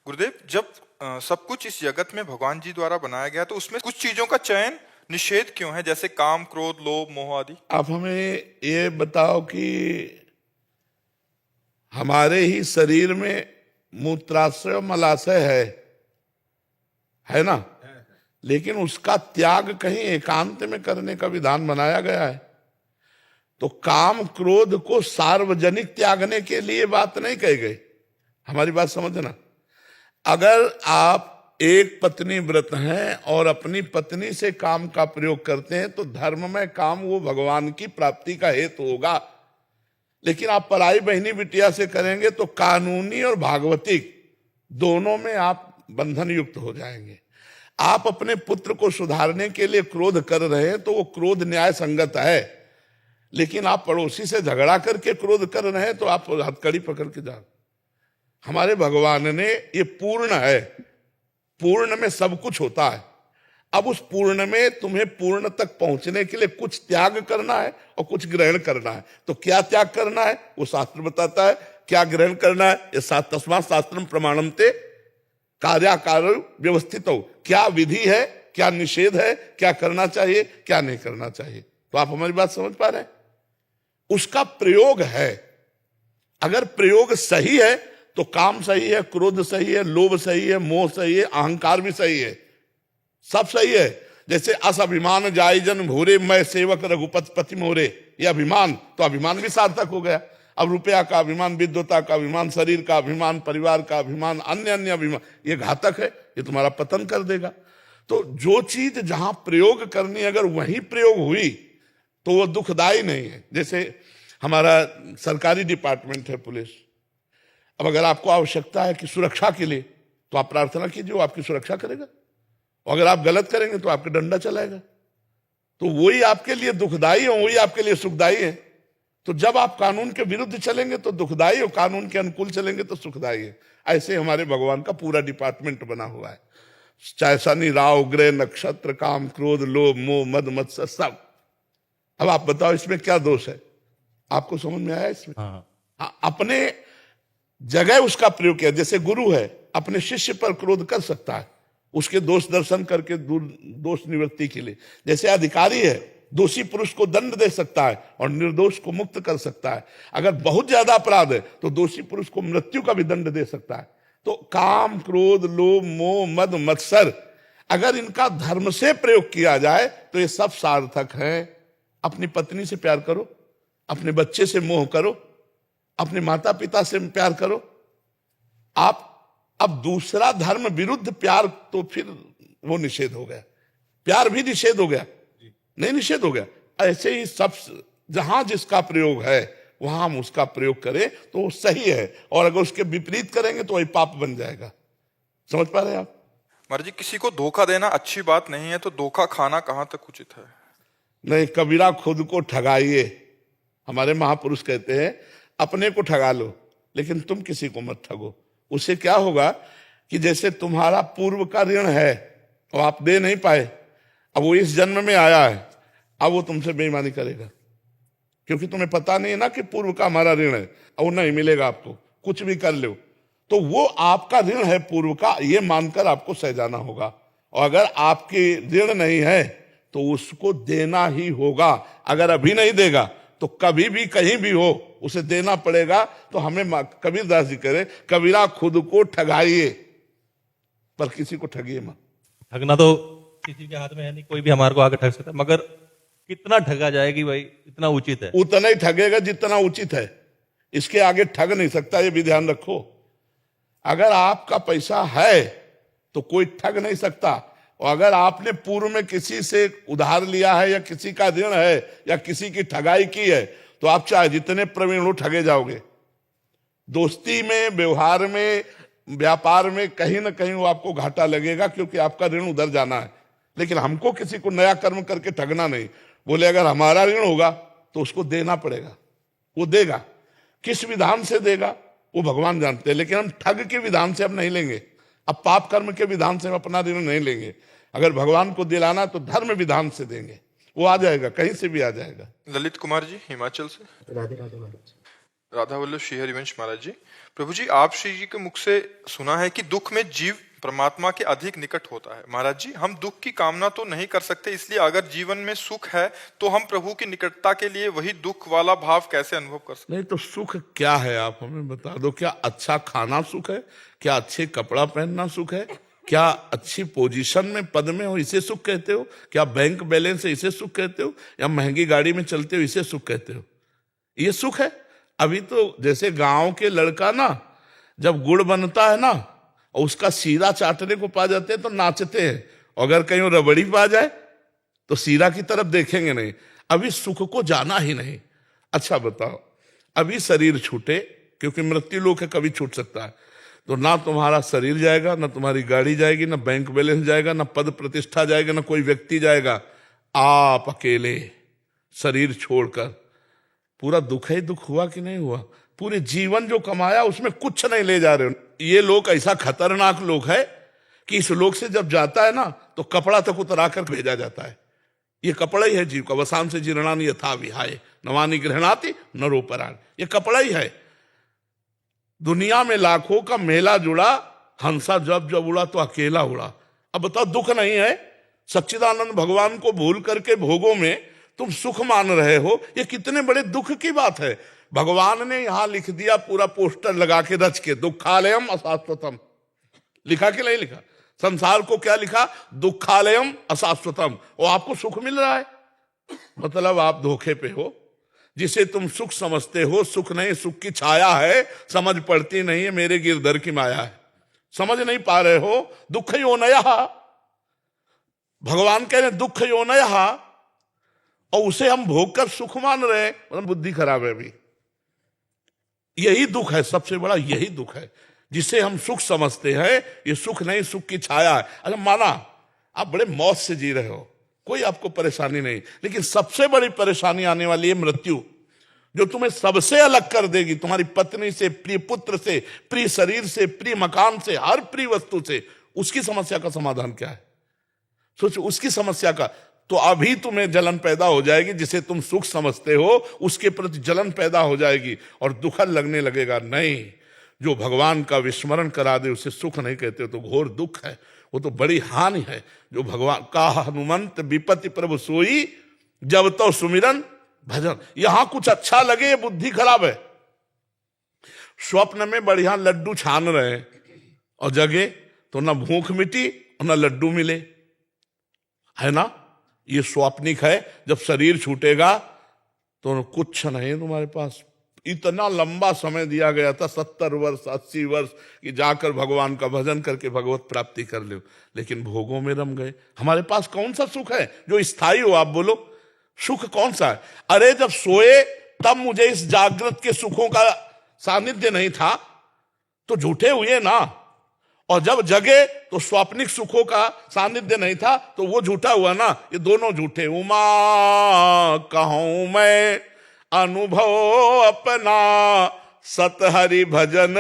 गुरुदेव, जब सब कुछ इस जगत में भगवान जी द्वारा बनाया गया, तो उसमें कुछ चीजों का चयन निषेध क्यों है, जैसे काम, क्रोध, लोभ, मोह आदि? आप हमें ये बताओ कि हमारे ही शरीर में मूत्राशय मलाशय है ना? लेकिन उसका त्याग कहीं एकांत में करने का विधान बनाया गया है। तो काम क्रोध को सार्वजनिक त्यागने के लिए बात नहीं कही गई। हमारी बात समझना। अगर आप एक पत्नी व्रत हैं और अपनी पत्नी से काम का प्रयोग करते हैं तो धर्म में काम वो भगवान की प्राप्ति का हेतु होगा। लेकिन आप पराई बहनी बिटिया से करेंगे तो कानूनी और भागवतिक दोनों में आप बंधन युक्त हो जाएंगे। आप अपने पुत्र को सुधारने के लिए क्रोध कर रहे हैं तो वो क्रोध न्याय संगत है, लेकिन आप पड़ोसी से झगड़ा करके क्रोध कर रहे हैं तो आप हथकड़ी पकड़ के जा। हमारे भगवान ने, ये पूर्ण है, पूर्ण में सब कुछ होता है। अब उस पूर्ण में तुम्हें पूर्ण तक पहुंचने के लिए कुछ त्याग करना है और कुछ ग्रहण करना है। तो क्या त्याग करना है वो शास्त्र बताता है, क्या ग्रहण करना है ये तस्मात् शास्त्रम प्रमाणन्ते कार्याकार व्यवस्थित हो। क्या विधि है, क्या निषेध है, क्या करना चाहिए, क्या नहीं करना चाहिए। तो आप हमारी बात समझ पा रहे हैं? उसका प्रयोग है। अगर प्रयोग सही है तो काम सही है, क्रोध सही है, लोभ सही है, मोह सही है, अहंकार भी सही है, सब सही है। जैसे अस अभिमान जाय जन भूरे, मैं सेवक रघुपति पति मोरे, ये अभिमान, तो अभिमान भी सार्थक हो गया। अब रुपया का अभिमान, विद्वता का अभिमान, शरीर का अभिमान, परिवार का अभिमान, अन्य अन्य अभिमान, ये घातक है, ये तुम्हारा पतन कर देगा। तो जो चीज जहां प्रयोग करनी, अगर वहीं प्रयोग हुई तो वो दुखदायी नहीं है। जैसे हमारा सरकारी डिपार्टमेंट है पुलिस। अब अगर आपको आवश्यकता है कि सुरक्षा के लिए, तो आप प्रार्थना कीजिए, वो आपकी सुरक्षा करेगा। और अगर आप गलत करेंगे तो आपके डंडा चलाएगा। तो वही आपके लिए दुखदाई है, वही आपके लिए सुखदाई है। तो जब आप कानून के विरुद्ध चलेंगे तो दुखदाई, और कानून के अनुकूल चलेंगे तो सुखदाई है। ऐसे हमारे भगवान का पूरा डिपार्टमेंट बना हुआ है। चाहे शनि राहु ग्रह नक्षत्र, काम क्रोध लोभ मोह मद मत्सर, सब। अब आप बताओ इसमें क्या दोष है? आपको समझ में आया इसमें? हाँ, अपने जगह उसका प्रयोग किया। जैसे गुरु है, अपने शिष्य पर क्रोध कर सकता है, उसके दोष दर्शन करके दोष निवृत्ति के लिए। जैसे अधिकारी है, दोषी पुरुष को दंड दे सकता है और निर्दोष को मुक्त कर सकता है। अगर बहुत ज्यादा अपराध है तो दोषी पुरुष को मृत्यु का भी दंड दे सकता है। तो काम क्रोध लोभ मोह मद मत्सर, अगर इनका धर्म से प्रयोग किया जाए तो ये सब सार्थक है। अपनी पत्नी से प्यार करो, अपने बच्चे से मोह करो, अपने माता पिता से प्यार करो। आप अब दूसरा धर्म विरुद्ध प्यार, तो फिर वो निषेध हो गया। प्यार भी निषेध हो गया, नहीं निषेध हो गया। ऐसे ही सब जहां जिसका प्रयोग है वहां हम उसका प्रयोग करें तो वो सही है, और अगर उसके विपरीत करेंगे तो वही पाप बन जाएगा। समझ पा रहे हैं आप? महाराज जी, किसी को धोखा देना अच्छी बात नहीं है, तो धोखा खाना कहां तक उचित है? नहीं, कबीरा खुद को ठगाइए। हमारे महापुरुष कहते हैं अपने को ठगा लो लेकिन तुम किसी को मत ठगो। उससे क्या होगा कि जैसे तुम्हारा पूर्व का ऋण है और आप दे नहीं पाए, अब वो इस जन्म में आया है, अब वो तुमसे बेईमानी करेगा, क्योंकि तुम्हें पता नहीं है ना कि पूर्व का हमारा ऋण है, और वो नहीं मिलेगा आपको, कुछ भी कर लो तो वो आपका ऋण है पूर्व का, ये मानकर आपको सहजाना होगा। और अगर आपकी ऋण नहीं है तो उसको देना ही होगा। अगर अभी नहीं देगा तो कभी भी कहीं भी हो उसे देना पड़ेगा। तो हमें कबीरदास जी करे, कबीरा खुद को ठगाइए पर किसी को ठगिए मत। ठगना तो किसी के हाथ में है नहीं, कोई भी हमारे को आगे ठग सकता है, मगर कितना ठगा जाएगी भाई, इतना उचित है। उतना ही ठगेगा जितना उचित है, इसके आगे ठग नहीं सकता, ये भी ध्यान रखो। अगर आपका पैसा है तो कोई ठग नहीं सकता, और अगर आपने पूर्व में किसी से उधार लिया है या किसी का ऋण है या किसी की ठगाई की है तो आप चाहे जितने प्रवीण हो ठगे जाओगे। दोस्ती में, व्यवहार में, व्यापार में कहीं ना कहीं वो आपको घाटा लगेगा, क्योंकि आपका ऋण उधर जाना है। लेकिन हमको किसी को नया कर्म करके ठगना नहीं। बोले अगर हमारा ऋण होगा तो उसको देना पड़ेगा, वो देगा। किस विधान से देगा वो भगवान जानते हैं, लेकिन हम ठग के विधान से अब नहीं लेंगे, अब पाप कर्म के विधान से हम अपना ऋण नहीं लेंगे। अगर भगवान को दिलाना तो धर्म विधान से देंगे, वो आ जाएगा, कहीं से भी आ जाएगा। ललित कुमार जी हिमाचल से। राधे राधे महाराज। राधा वल्लभ श्री हरिवंश महाराज जी, प्रभु जी आप श्री जी के मुख से सुना है कि दुख में जीव परमात्मा के अधिक निकट होता है। महाराज जी, हम दुख की कामना तो नहीं कर सकते, इसलिए अगर जीवन में सुख है तो हम प्रभु की निकटता के लिए वही दुख वाला भाव कैसे अनुभव कर सकते? नहीं तो सुख क्या है आप हमें बता दो। क्या अच्छा खाना सुख है? क्या अच्छे कपड़ा पहनना सुख है? क्या अच्छी पोजीशन में पद में हो इसे सुख कहते हो? क्या बैंक बैलेंस है इसे सुख कहते हो? या महंगी गाड़ी में चलते हो इसे सुख कहते हो? ये सुख है? अभी तो जैसे गांव के लड़का ना जब गुड़ बनता है ना और उसका सीरा चाटने को पा जाते हैं तो नाचते हैं, और अगर कहीं रबड़ी पा जाए तो सीरा की तरफ देखेंगे नहीं। अभी सुख को जाना ही नहीं। अच्छा बताओ, अभी शरीर छूटे, क्योंकि मृत्यु लोक है, कभी छूट सकता है, तो ना तुम्हारा शरीर जाएगा, ना तुम्हारी गाड़ी जाएगी, ना बैंक बैलेंस जाएगा, ना पद प्रतिष्ठा जाएगा, ना कोई व्यक्ति जाएगा। आप अकेले शरीर छोड़कर, पूरा दुख ही दुख हुआ कि नहीं हुआ? पूरे जीवन जो कमाया उसमें कुछ नहीं ले जा रहे हो। ये लोग ऐसा खतरनाक लोग है कि इस लोग से जब जाता है ना तो कपड़ा तक उतरा कर भेजा जाता है। ये कपड़ा ही है जीव का। वसान से जीर्णानि यथा विहाय नवानि गृह्णाति नरोपराण, ये कपड़ा ही है। दुनिया में लाखों का मेला जुड़ा, हंसा जब जब उड़ा तो अकेला उड़ा। अब बताओ, दुख नहीं है? सच्चिदानंद भगवान को भूल करके भोगों में तुम सुख मान रहे हो, ये कितने बड़े दुख की बात है। भगवान ने यहां लिख दिया, पूरा पोस्टर लगा के रच के, दुखालयम अशाश्वतम। लिखा कि नहीं लिखा? संसार को क्या लिखा? दुखालयम अशाश्वतम। और आपको सुख मिल रहा है, मतलब आप धोखे पे हो। जिसे तुम सुख समझते हो सुख नहीं, सुख की छाया है, समझ पड़ती नहीं है, मेरे गिरधर की माया है, समझ नहीं पा रहे हो। दुख योनयः, भगवान कह रहे दुख योनयः, और उसे हम भोग कर सुख मान रहे हैं, मतलब बुद्धि खराब है। अभी यही दुख है, सबसे बड़ा यही दुख है जिसे हम सुख समझते हैं। ये सुख नहीं, सुख की छाया है। अच्छा माना आप बड़े मौज से जी रहे हो, कोई आपको परेशानी नहीं, लेकिन सबसे बड़ी परेशानी आने वाली है मृत्यु, जो तुम्हें सबसे अलग कर देगी, तुम्हारी पत्नी से, प्रिय पुत्र से, प्रिय शरीर से, प्रिय मकान से, हर प्रिय वस्तु से। उसकी समस्या का समाधान क्या है? सोचो उसकी समस्या का। तो अभी तुम्हें जलन पैदा हो जाएगी, जिसे तुम सुख समझते हो उसके प्रति जलन पैदा हो जाएगी और दुखद लगने लगेगा। नहीं, जो भगवान का विस्मरण करा दे उसे सुख नहीं कहते, तो घोर दुख है, वो तो बड़ी हानि है। जो भगवान का हनुमंत विपत्ति प्रभु सोई, जब तो सुमिरन भजन। यहां कुछ अच्छा लगे, बुद्धि खराब है। स्वप्न में बढ़िया लड्डू छान रहे हैं और जगे तो ना भूख मिटी और ना लड्डू मिले, है ना? ये स्वप्निक है। जब शरीर छूटेगा तो कुछ नहीं तुम्हारे पास। इतना लंबा समय दिया गया था, 70 वर्ष 80 वर्ष, कि जाकर भगवान का भजन करके भगवत प्राप्ति कर लो, लेकिन भोगों में रम गए। हमारे पास कौन सा सुख है जो स्थायी हो? आप बोलो, सुख कौन सा है? अरे जब सोए तब मुझे इस जागृत के सुखों का सानिध्य नहीं था, तो झूठे हुए ना। और जब जगे तो स्वाप्निक सुखों का सानिध्य नहीं था, तो वो झूठा हुआ ना। ये दोनों झूठे। उमा कहूं मैं अनुभव अपना, सत हरि भजन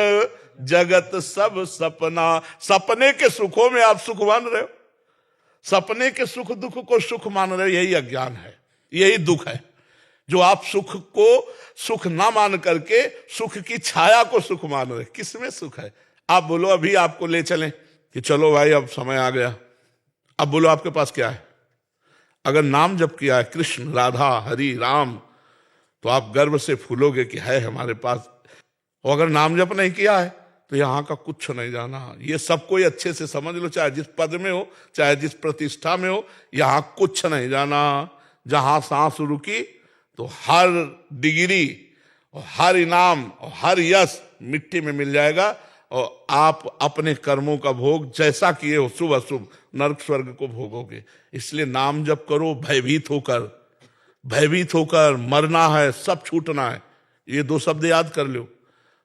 जगत सब सपना। सपने के सुखों में आप सुख मान रहे हो, सपने के सुख दुख को सुख मान रहे हो, यही अज्ञान है, यही दुख है। जो आप सुख को सुख ना मान करके सुख की छाया को सुख मान रहे, किसमें सुख है? आप बोलो अभी आपको ले चलें कि चलो भाई अब समय आ गया, अब बोलो आपके पास क्या है? अगर नाम जप किया है, कृष्ण राधा हरि राम, तो आप गर्व से फूलोगे कि है हमारे पास। और अगर नाम जप नहीं किया है तो यहां का कुछ नहीं जाना। ये सब कोई अच्छे से समझ लो, चाहे जिस पद में हो, चाहे जिस प्रतिष्ठा में हो, यहां कुछ नहीं जाना। जहां सांस रुकी तो हर डिग्री और हर इनाम और हर यश मिट्टी में मिल जाएगा, और आप अपने कर्मों का भोग जैसा किए हो शुभ अशुभ नरक स्वर्ग को भोगोगे। इसलिए नाम जप करो भयभीत होकर, भयभीत होकर। मरना है, सब छूटना है, ये दो शब्द याद कर लो,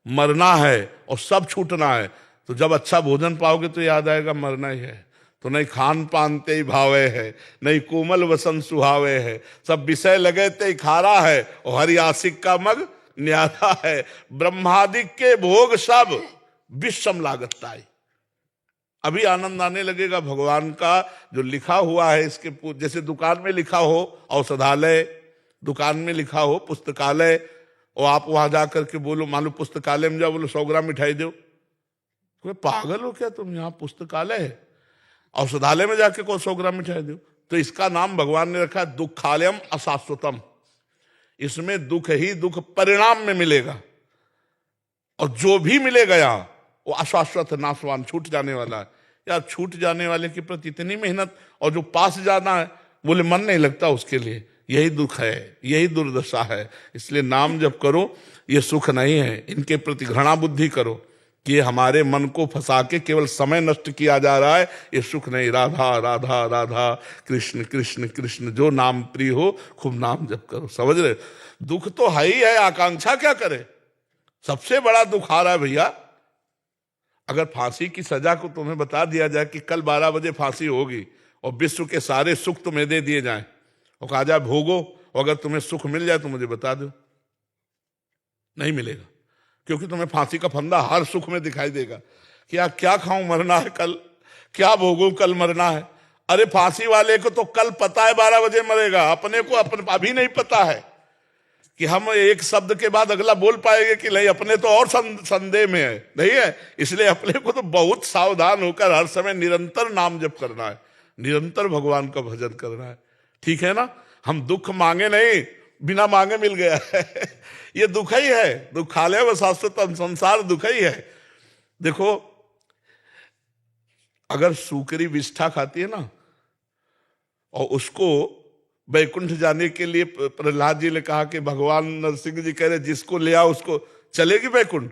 मरना है और सब छूटना है। तो जब अच्छा भोजन पाओगे तो याद आएगा मरना ही है। तो नहीं खान पान ते ही भावे है, नहीं कोमल वसन सुहावे है, सब विषय लगे ते ही खारा है, और हरि आशिक का मग न्यारा है। ब्रह्मादिक के भोग सब विषम लागताई। अभी आनंद आने लगेगा भगवान का जो लिखा हुआ है इसके। जैसे दुकान में लिखा हो औषधालय, दुकान में लिखा हो पुस्तकालय, और आप वहां जाकर के बोलो, मान लो पुस्तकालय में जाओ, बोलो 100 ग्राम मिठाई दो, तो पागल हो क्या तुम? यहाँ पुस्तकालय है, औषधालय में जाके को 100 ग्राम मिठाई दो। तो इसका नाम भगवान ने रखा है दुखालयम अशाश्वतम। इसमें दुख ही दुख परिणाम में मिलेगा, और जो भी मिलेगा यहाँ वो अशाश्वत है, नाशवान, छूट जाने वाला है। यार छूट जाने वाले के प्रति इतनी मेहनत, और जो पास जाना है बोले मन नहीं लगता उसके लिए, यही दुख है, यही दुर्दशा है। इसलिए नाम जप करो, ये सुख नहीं है। इनके प्रति घृणा बुद्धि करो कि ये हमारे मन को फंसा के केवल समय नष्ट किया जा रहा है, ये सुख नहीं। राधा राधा राधा कृष्ण कृष्ण कृष्ण, जो नाम प्रिय हो खूब नाम जप करो। समझ रहे? दुख तो है ही है, आकांक्षा क्या करे? सबसे बड़ा दुख आ रहा है भैया, अगर फांसी की सजा को तुम्हें बता दिया जाए कि कल 12 बजे फांसी होगी, और विश्व के सारे सुख तुम्हें दे दिए जाएं, और कहा जाए भोगो, और अगर तुम्हें सुख मिल जाए तो मुझे बता दो, नहीं मिलेगा। क्योंकि तुम्हें फांसी का फंदा हर सुख में दिखाई देगा कि यार क्या खाऊं, मरना है कल, क्या भोगूं, कल मरना है। अरे फांसी वाले को तो कल पता है 12 बजे मरेगा, अपने को अभी नहीं पता है कि हम एक शब्द के बाद अगला बोल पाएंगे कि नहीं, अपने तो और संदेह में है, नहीं है। इसलिए अपने को तो बहुत सावधान होकर हर समय निरंतर नाम जप करना है, निरंतर भगवान का भजन करना है। ठीक है ना? हम दुख मांगे नहीं, बिना मांगे मिल गया है। ये दुख ही है, दुखालय व शाश्वतम, संसार दुख ही है। देखो अगर सूकरी विष्ठा खाती है ना, और उसको वैकुंठ जाने के लिए प्रहलाद जी ने कहा कि भगवान नरसिंह जी कह रहे जिसको ले आओ उसको चलेगी वैकुंठ,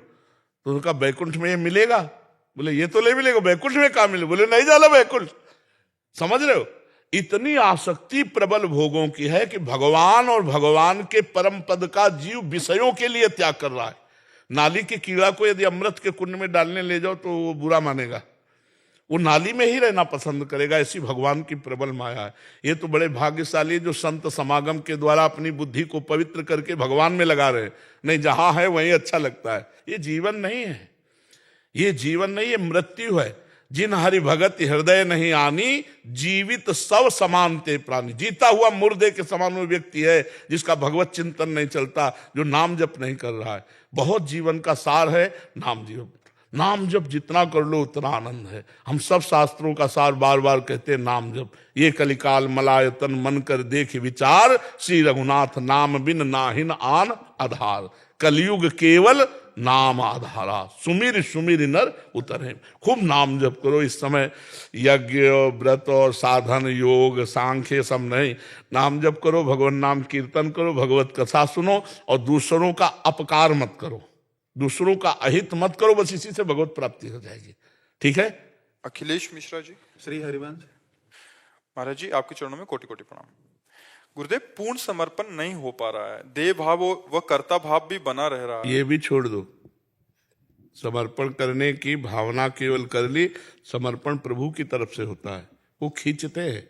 तो उनका वैकुंठ में ये मिलेगा? बोले ये तो नहीं मिलेगा, वैकुंठ में कहाँ मिले? बोले नहीं जाना वैकुंठ। समझ रहे हो? इतनी आसक्ति प्रबल भोगों की है कि भगवान और भगवान के परम पद का जीव विषयों के लिए त्याग कर रहा है। नाली के कीड़ा को यदि अमृत के कुंड में डालने ले जाओ तो वो बुरा मानेगा, वो नाली में ही रहना पसंद करेगा। ऐसी भगवान की प्रबल माया है। ये तो बड़े भाग्यशाली जो संत समागम के द्वारा अपनी बुद्धि को पवित्र करके भगवान में लगा रहे, नहीं जहां है वहीं अच्छा लगता है। ये जीवन नहीं है, ये जीवन नहीं, ये मृत्यु है। जिन हरि भगत हृदय नहीं आनी, जीवित सब समान ते प्राणी। जीता हुआ मुर्दे के समान वो व्यक्ति है जिसका भगवत चिंतन नहीं चलता, जो नाम जप नहीं कर रहा है। बहुत जीवन का सार है नाम जप। नाम जप जितना कर लो उतना आनंद है। हम सब शास्त्रों का सार बार बार कहते हैं नाम जप। ये कलिकाल मलायतन मन कर देख विचार, श्री रघुनाथ नाम बिन नाहिन आन आधार। कलयुग केवल नाम आधारा, सुमिर सुमिर नर उतरे। खूब नाम जप करो। इस समय यज्ञ व्रत और साधन योग सांख्य सब नहीं, नाम जप करो, भगवान नाम कीर्तन करो, भगवत कथा सुनो, और दूसरों का अपकार मत करो, दूसरों का अहित मत करो। बस इसी से भगवत प्राप्ति हो जाएगी। ठीक है? अखिलेश मिश्रा जी। श्री हरिवंश। महाराज जी आपके चरणों में कोटि कोटि प्रणाम। गुरुदेव, पूर्ण समर्पण नहीं हो पा रहा है, देह भाव व कर्ता भाव भी बना रह रहा है। ये भी छोड़ दो। समर्पण करने की भावना केवल कर ली, समर्पण प्रभु की तरफ से होता है, वो खींचते हैं।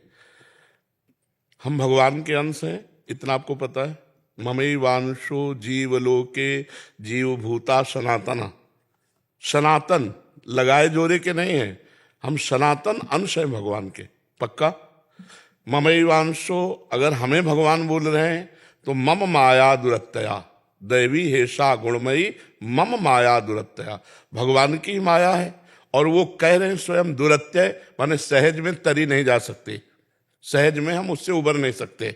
हम भगवान के अंश हैं, इतना आपको पता है। ममैवांशो जीवलोके जीवभूता सनातन। सनातन लगाए जोरे के नहीं है, हम सनातन अंश है भगवान के। पक्का? ममैवांशो, अगर हमें भगवान बोल रहे हैं तो मम माया दुरत्यया, दैवी हेषा गुणमयी मम माया दुरत्यया, भगवान की माया है। और वो कह रहे हैं स्वयं दुरत्यय, माने सहज में तरी नहीं जा सकती, सहज में हम उससे उबर नहीं सकते।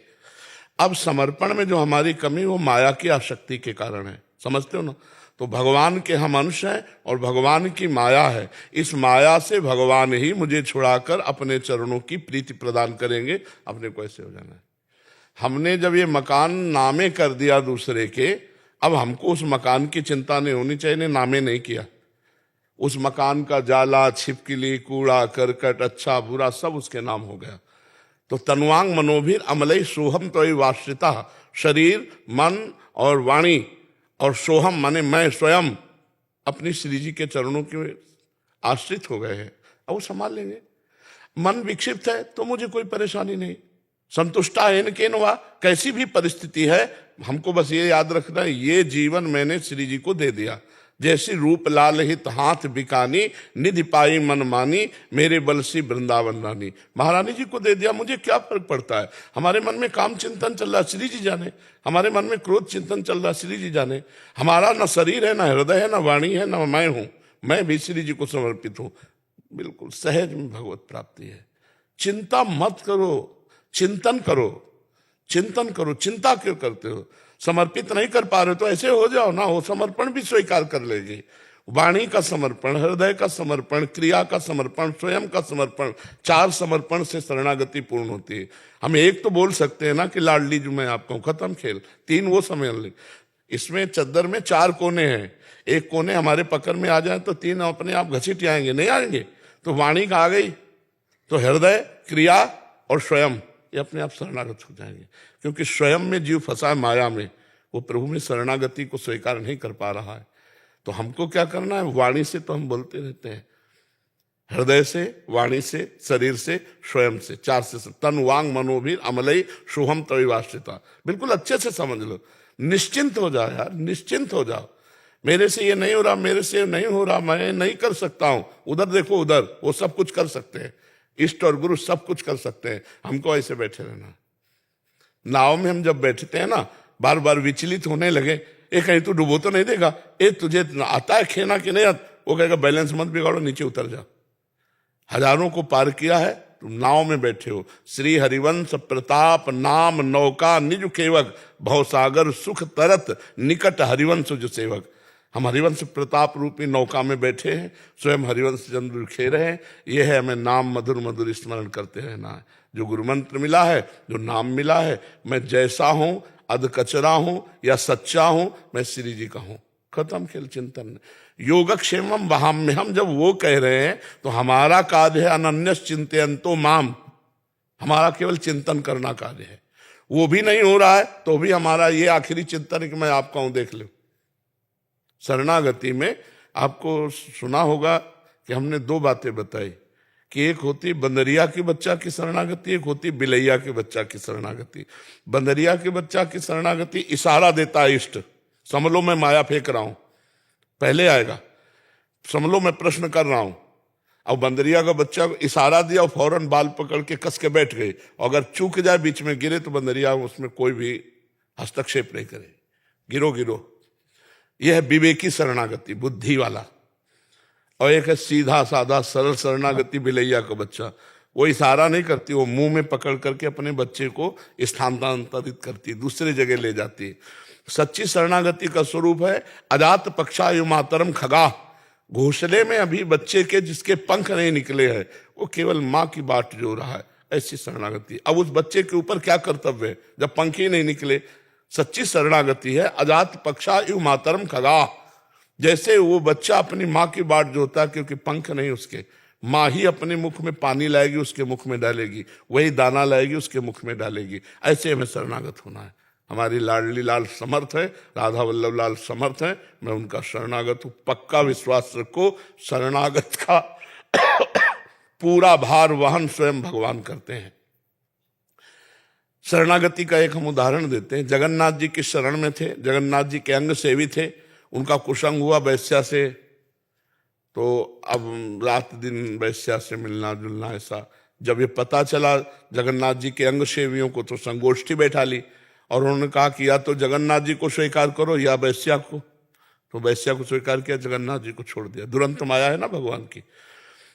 अब समर्पण में जो हमारी कमी वो माया की आसक्ति के कारण है, समझते हो ना। तो भगवान के हम अंश हैं और भगवान की माया है, इस माया से भगवान ही मुझे छुड़ाकर अपने चरणों की प्रीति प्रदान करेंगे, अपने को ऐसे हो जाना है। हमने जब ये मकान नामे कर दिया दूसरे के, अब हमको उस मकान की चिंता नहीं होनी चाहिए, ने नामे नहीं किया। उस मकान का जाला, छिपकली, कूड़ा करकट, अच्छा बुरा सब उसके नाम हो गया। तो तनुवांग मनोभीर अमलई सोहम तो वाश्रिता, शरीर मन और वाणी और सोहम माने मैं स्वयं अपनी श्री जी के चरणों के आश्रित हो गए हैं, अब वो संभाल लेंगे। मन विक्षिप्त है तो मुझे कोई परेशानी नहीं, संतुष्टा है न वा, कैसी भी परिस्थिति है हमको बस ये याद रखना है, ये जीवन मैंने श्री जी को दे दिया। जैसी रूप लाल हित हाथ बिकानी, निधि पाई मन मानी, मेरे बल सी वृंदावन रानी। महारानी जी को दे दिया, मुझे क्या फर्क पड़ता है। हमारे मन में काम चिंतन चल रहा है, श्री जी जाने। हमारे मन में क्रोध चिंतन चल रहा है, श्री जी जाने। हमारा न शरीर है, न हृदय है, न वाणी है, न मैं हूं, मैं भी श्री जी को समर्पित हूं। बिल्कुल सहज में भगवत प्राप्ति है। चिंता मत करो, चिंतन करो, चिंतन करो। चिंता क्यों करते हो? समर्पित नहीं कर पा रहे तो ऐसे हो जाओ ना, हो समर्पण भी स्वीकार कर लेगी। वाणी का समर्पण, हृदय का समर्पण, क्रिया का समर्पण, स्वयं का समर्पण, 4 समर्पण से शरणागति पूर्ण होती है। हम एक तो बोल सकते हैं ना कि लाडली जो मैं आपका हूं, खत्म खेल। 3 वो समझ ले। इसमें चद्दर में 4 कोने हैं, एक कोने हमारे पकड़ में आ जाए तो 3 अपने आप घसीट आएंगे, नहीं आएंगे। तो वाणी का आ गई तो हृदय, क्रिया और स्वयं ये अपने आप शरणागत हो जाएंगे। क्योंकि स्वयं में जीव फंसा है माया में, वो प्रभु में शरणागति को स्वीकार नहीं कर पा रहा है। तो हमको क्या करना है? वाणी से तो हम बोलते रहते हैं, हृदय से, वाणी से, शरीर से, स्वयं से, 4 से। तन वांग मनोभीर अमलई सोहम तविवाश्रिता। बिल्कुल अच्छे से समझ लो, निश्चिंत हो जाओ यार, निश्चिंत हो जाओ। मेरे से ये नहीं हो रहा, मेरे से नहीं हो रहा, मैं नहीं कर सकता हूं, उधर देखो, उधर वो सब कुछ कर सकते हैं, इष्ट और गुरु सब कुछ कर सकते हैं। हमको ऐसे बैठे रहना। नाव में हम जब बैठते हैं ना, बार बार विचलित होने लगे, ए कहीं तू डूबो तो नहीं देगा, ए तुझे आता है खेना कि नहीं आता, वो कहेगा बैलेंस मत बिगाड़ो, नीचे उतर जा। हजारों को पार किया है, तुम नाव में बैठे हो। श्री हरिवंश प्रताप नाम नौका निज केवक, भवसागर सुख तरत निकट हरिवंश जो सेवक। हम हरिवंश प्रताप रूपी नौका में बैठे हैं, स्वयं हरिवंश चंद्र खेर हैं। यह है हमें नाम मधुर मधुर स्मरण करते रहना है। जो गुरु मंत्र मिला है, जो नाम मिला है, मैं जैसा हूं, अध कचरा हूं या सच्चा हूं, मैं श्री जी का हूं। खत्म खेल चिंतन। योगक्षेमम वहाम्य, हम जब वो कह रहे हैं तो हमारा कार्य है अनन्यस चिंतयन्तो माम, हमारा केवल चिंतन करना कार्य है। वो भी नहीं हो रहा है तो भी हमारा ये आखिरी चिंतन है कि मैं आपका हूं, देख लो। शरणागति में आपको सुना होगा कि हमने 2 बातें बताई कि एक होती बंदरिया के बच्चा की शरणागति, एक होती बिलैया के बच्चा की शरणागति। बंदरिया के बच्चा की शरणागति इशारा देता है इष्ट, समझ लो मैं माया फेंक रहा हूं, पहले आएगा, समझ लो मैं प्रश्न कर रहा हूं। अब बंदरिया का बच्चा इशारा दिया और फौरन बाल पकड़ के कस के बैठ गए, अगर चूक जाए बीच में गिरे तो बंदरिया उसमें कोई भी हस्तक्षेप नहीं करे, गिरो गिरो। यह है विवेकी शरणागति, बुद्धि वाला। और एक है सीधा साधा सरल शरणागति, बिलैया का बच्चा। वो इशारा नहीं करती, वो मुंह में पकड़ करके अपने बच्चे को स्थानांतरित करती, दूसरी जगह ले जाती है। सच्ची शरणागति का स्वरूप है अजात पक्षायु मातरम खगा, घोंसले में अभी बच्चे के जिसके पंख नहीं निकले हैं, वो केवल माँ की बाट जो रहा है, ऐसी शरणागति। अब उस बच्चे के ऊपर क्या कर्तव्य है जब पंख ही नहीं निकले? सच्ची शरणागति है अजात पक्षायु मातरम खगा, जैसे वो बच्चा अपनी माँ की बाट जोता है, क्योंकि पंख नहीं उसके, माँ ही अपने मुख में पानी लाएगी, उसके मुख में डालेगी, वही दाना लाएगी, उसके मुख में डालेगी। ऐसे हमें शरणागत होना है। हमारी लाडली लाल समर्थ है, राधा वल्लभ लाल समर्थ है, मैं उनका शरणागत हूं। पक्का विश्वास रखो, शरणागत का पूरा भार वहन स्वयं भगवान करते हैं। शरणागति का एक हम उदाहरण देते हैं। जगन्नाथ जी की शरण में थे, जगन्नाथ जी के अंग सेवी थे, उनका कुसंग हुआ वैश्या से, तो अब रात दिन वैश्या से मिलना जुलना ऐसा जब ये पता चला जगन्नाथ जी के अंग सेवियों को, तो संगोष्ठी बैठा ली और उन्होंने कहा कि या तो जगन्नाथ जी को स्वीकार करो या वैश्या को। तो वैश्या को स्वीकार किया, जगन्नाथ जी को छोड़ दिया। दुरंत माया है ना भगवान की।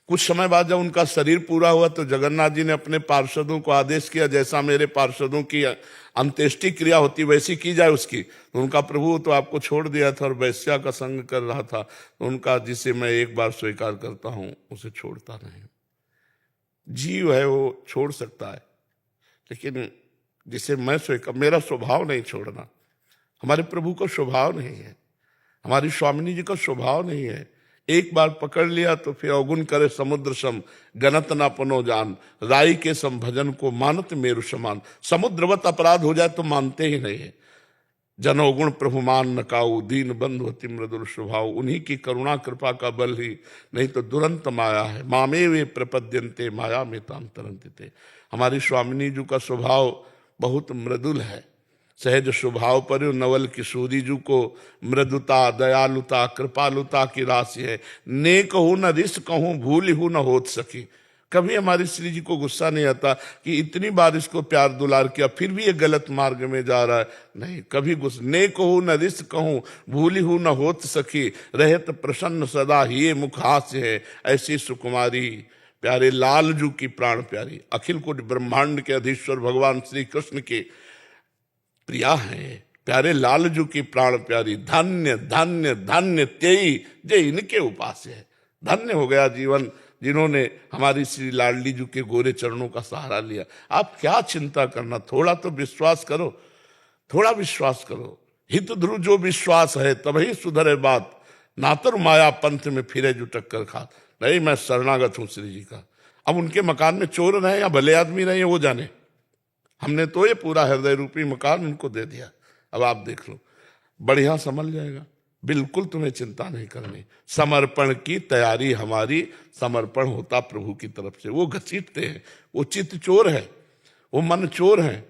कुछ समय बाद जब उनका शरीर पूरा हुआ तो जगन्नाथ जी ने अपने पार्षदों को आदेश किया, जैसा मेरे पार्षदों की अंत्येष्टि क्रिया होती वैसी की जाए उसकी। तो उनका प्रभु तो आपको छोड़ दिया था और वैश्या का संग कर रहा था, तो उनका जिसे मैं एक बार स्वीकार करता हूं उसे छोड़ता नहीं। जीव है वो छोड़ सकता है, लेकिन जिसे मैं स्वीकार, मेरा स्वभाव नहीं छोड़ना। हमारे प्रभु का स्वभाव नहीं है, हमारी स्वामिनी जी का स्वभाव नहीं है। एक बार पकड़ लिया तो फिर अवगुण करे समुद्र सम, गणत ना पनो जान, राई के सम भजन को मानत मेरु समान। समुद्रवत अपराध हो जाए तो मानते ही नहीं है। जन अवगुण प्रभु मान न काऊ, दीन बंधु अति मृदुल स्वभाव। उन्हीं की करुणा कृपा का बल ही, नहीं तो दुरंत माया है। मामे वे प्रपद्यंते माया में ताम तरंते। हमारी स्वामिनी जी का स्वभाव बहुत मृदुल है। सहज स्वभाव पर नवल किशोरी जी को मृदुता, दयालुता, कृपालुता की राशि है। ने कहूँ न रिस कहूँ, भूल हूँ न होत सकी। कभी हमारी श्री जी को गुस्सा नहीं आता कि इतनी बार इसको प्यार दुलार किया फिर भी ये गलत मार्ग में जा रहा है, नहीं कभी गुस्सा। ने कहूँ न रिस कहूँ, भूल हूँ न होत सकी, रहत प्रसन्न सदा ही मुख हास्य है। ऐसी सुकुमारी प्यारे लाल जू की प्राण प्यारी, अखिल कोटि ब्रह्मांड के अधीश्वर भगवान श्री कृष्ण के प्रिया है। प्यारे लालजू की प्राण प्यारी, धन्य धन्य धन्य तेई जे इनके उपास है। धन्य हो गया जीवन जिन्होंने हमारी श्री लाडली जी के गोरे चरणों का सहारा लिया। आप क्या चिंता करना, थोड़ा तो विश्वास करो, थोड़ा विश्वास करो। हित ध्रुव जो विश्वास है तभी सुधरे बात, नातर माया पंथ में फिरे जो टक्कर खात। नहीं, मैं शरणागत हूं श्री जी का। अब उनके मकान में चोर रहे या भले आदमी रहे वो जाने, हमने तो ये पूरा हृदय रूपी मकान उनको दे दिया। अब आप देख लो, बढ़िया संभल जाएगा। बिल्कुल तुम्हें चिंता नहीं करनी। समर्पण की तैयारी हमारी, समर्पण होता प्रभु की तरफ से। वो घसीटते हैं, वो चित्त चोर है, वो मन चोर है।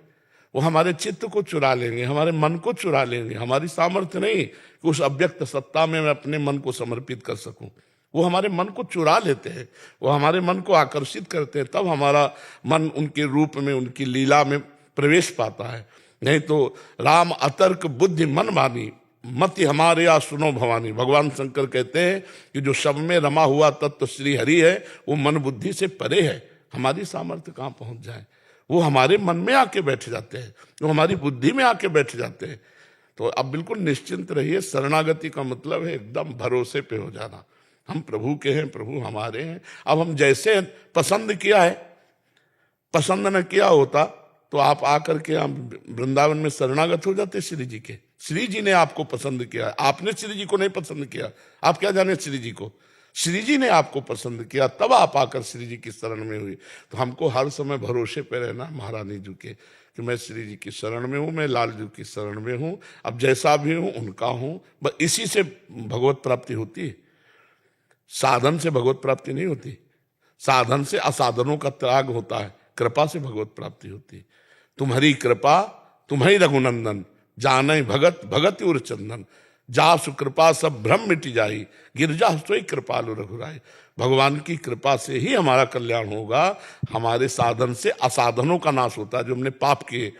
वो हमारे चित्त को चुरा लेंगे, हमारे मन को चुरा लेंगे। हमारी सामर्थ्य नहीं कि उस अव्यक्त सत्ता में मैं अपने मन को समर्पित कर सकूं। वो हमारे मन को चुरा लेते हैं, वो हमारे मन को आकर्षित करते हैं, तब हमारा मन उनके रूप में, उनकी लीला में प्रवेश पाता है। नहीं तो राम अतर्क बुद्धि मन मानी, मति हमारे या सुनो भवानी। भगवान शंकर कहते हैं कि जो सब में रमा हुआ तत्व श्री हरि है वो मन बुद्धि से परे है। हमारी सामर्थ्य कहाँ पहुंच जाए, वो हमारे मन में आके बैठ जाते हैं, वो हमारी बुद्धि में आके बैठ जाते हैं। तो अब बिल्कुल निश्चिंत रहिए। शरणागति का मतलब है एकदम भरोसे पे हो जाना। हम प्रभु के हैं, प्रभु हमारे हैं। अब हम जैसे पसंद किया है, पसंद न किया होता तो आप आकर के हम वृंदावन में शरणागत हो जाते श्री जी के। श्री जी ने आपको पसंद किया, आपने श्री जी को नहीं पसंद किया। आप क्या जाने श्री जी को, श्री जी ने आपको पसंद किया, तब आप आकर श्री जी की शरण में हुई। तो हमको हर समय भरोसे पे रहना महारानी जी के कि मैं श्री जी की शरण में हूँ, मैं लाल जी की शरण में हूँ। अब जैसा भी हूँ उनका हूँ, बस इसी से भगवत प्राप्ति होती है। साधन से भगवत प्राप्ति नहीं होती, साधन से असाधनों का त्याग होता है, कृपा से भगवत प्राप्ति होती है। तुम्हारी कृपा तुम्हारी रघुनंदन, जाने भगत भगत उर चंदन, जासु कृपा सब भ्रम मिट जाई, गिरजा सोई कृपालु रघुराई। भगवान की कृपा से ही हमारा कल्याण होगा। हमारे साधन से असाधनों का नाश होता है, जो हमने पाप किए।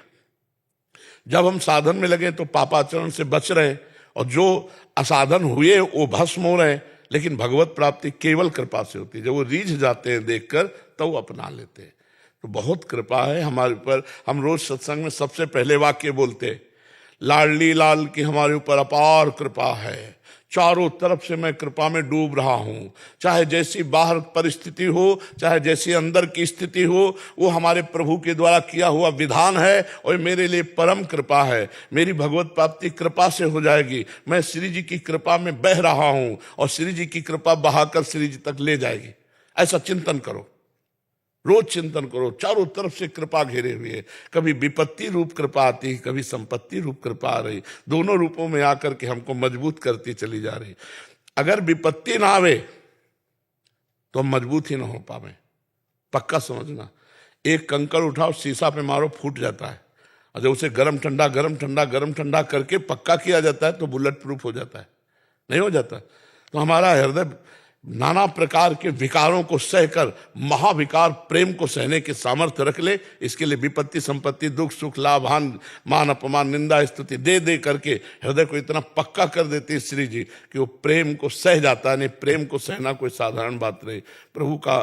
जब हम साधन में लगे तो पापाचरण से बच रहे, और जो असाधन हुए वो भस्म हो रहे। लेकिन भगवत प्राप्ति केवल कृपा से होती है। जब वो रीझ जाते हैं देखकर तो वो अपना लेते हैं। तो बहुत कृपा है हमारे ऊपर। हम रोज सत्संग में सबसे पहले वाक्य बोलते, लाडली लाल की हमारे ऊपर अपार कृपा है, चारों तरफ से मैं कृपा में डूब रहा हूं। चाहे जैसी बाहर परिस्थिति हो, चाहे जैसी अंदर की स्थिति हो, वो हमारे प्रभु के द्वारा किया हुआ विधान है और मेरे लिए परम कृपा है। मेरी भगवत प्राप्ति कृपा से हो जाएगी। मैं श्री जी की कृपा में बह रहा हूं और श्री जी की कृपा बहाकर श्री जी तक ले जाएगी। ऐसा चिंतन करो, रोज चिंतन करो। चारों तरफ से कृपा घेरे हुए है। कभी विपत्ति रूप कृपा आती, कभी संपत्ति रूप कृपा आ रही। दोनों रूपों में आकर के हमको मजबूत करती चली जा रही। अगर विपत्ति ना आवे तो हम मजबूत ही ना हो पावे। पक्का समझना, एक कंकड़ उठाओ, शीशा पे मारो, फूट जाता है। और जब उसे गरम ठंडा गरम ठंडा गरम ठंडा करके पक्का किया जाता है तो बुलेट प्रूफ हो जाता है। नहीं हो जाता। तो हमारा हृदय नाना प्रकार के विकारों को सहकर महाविकार प्रेम को सहने की सामर्थ्य रख ले। इसके लिए विपत्ति संपत्ति दुख सुख लाभ हान मान अपमान निंदा स्तुति दे दे करके हृदय को इतना पक्का कर देती है श्री जी कि वो प्रेम को सह जाता है। नहीं, प्रेम को सहना कोई साधारण बात नहीं। प्रभु का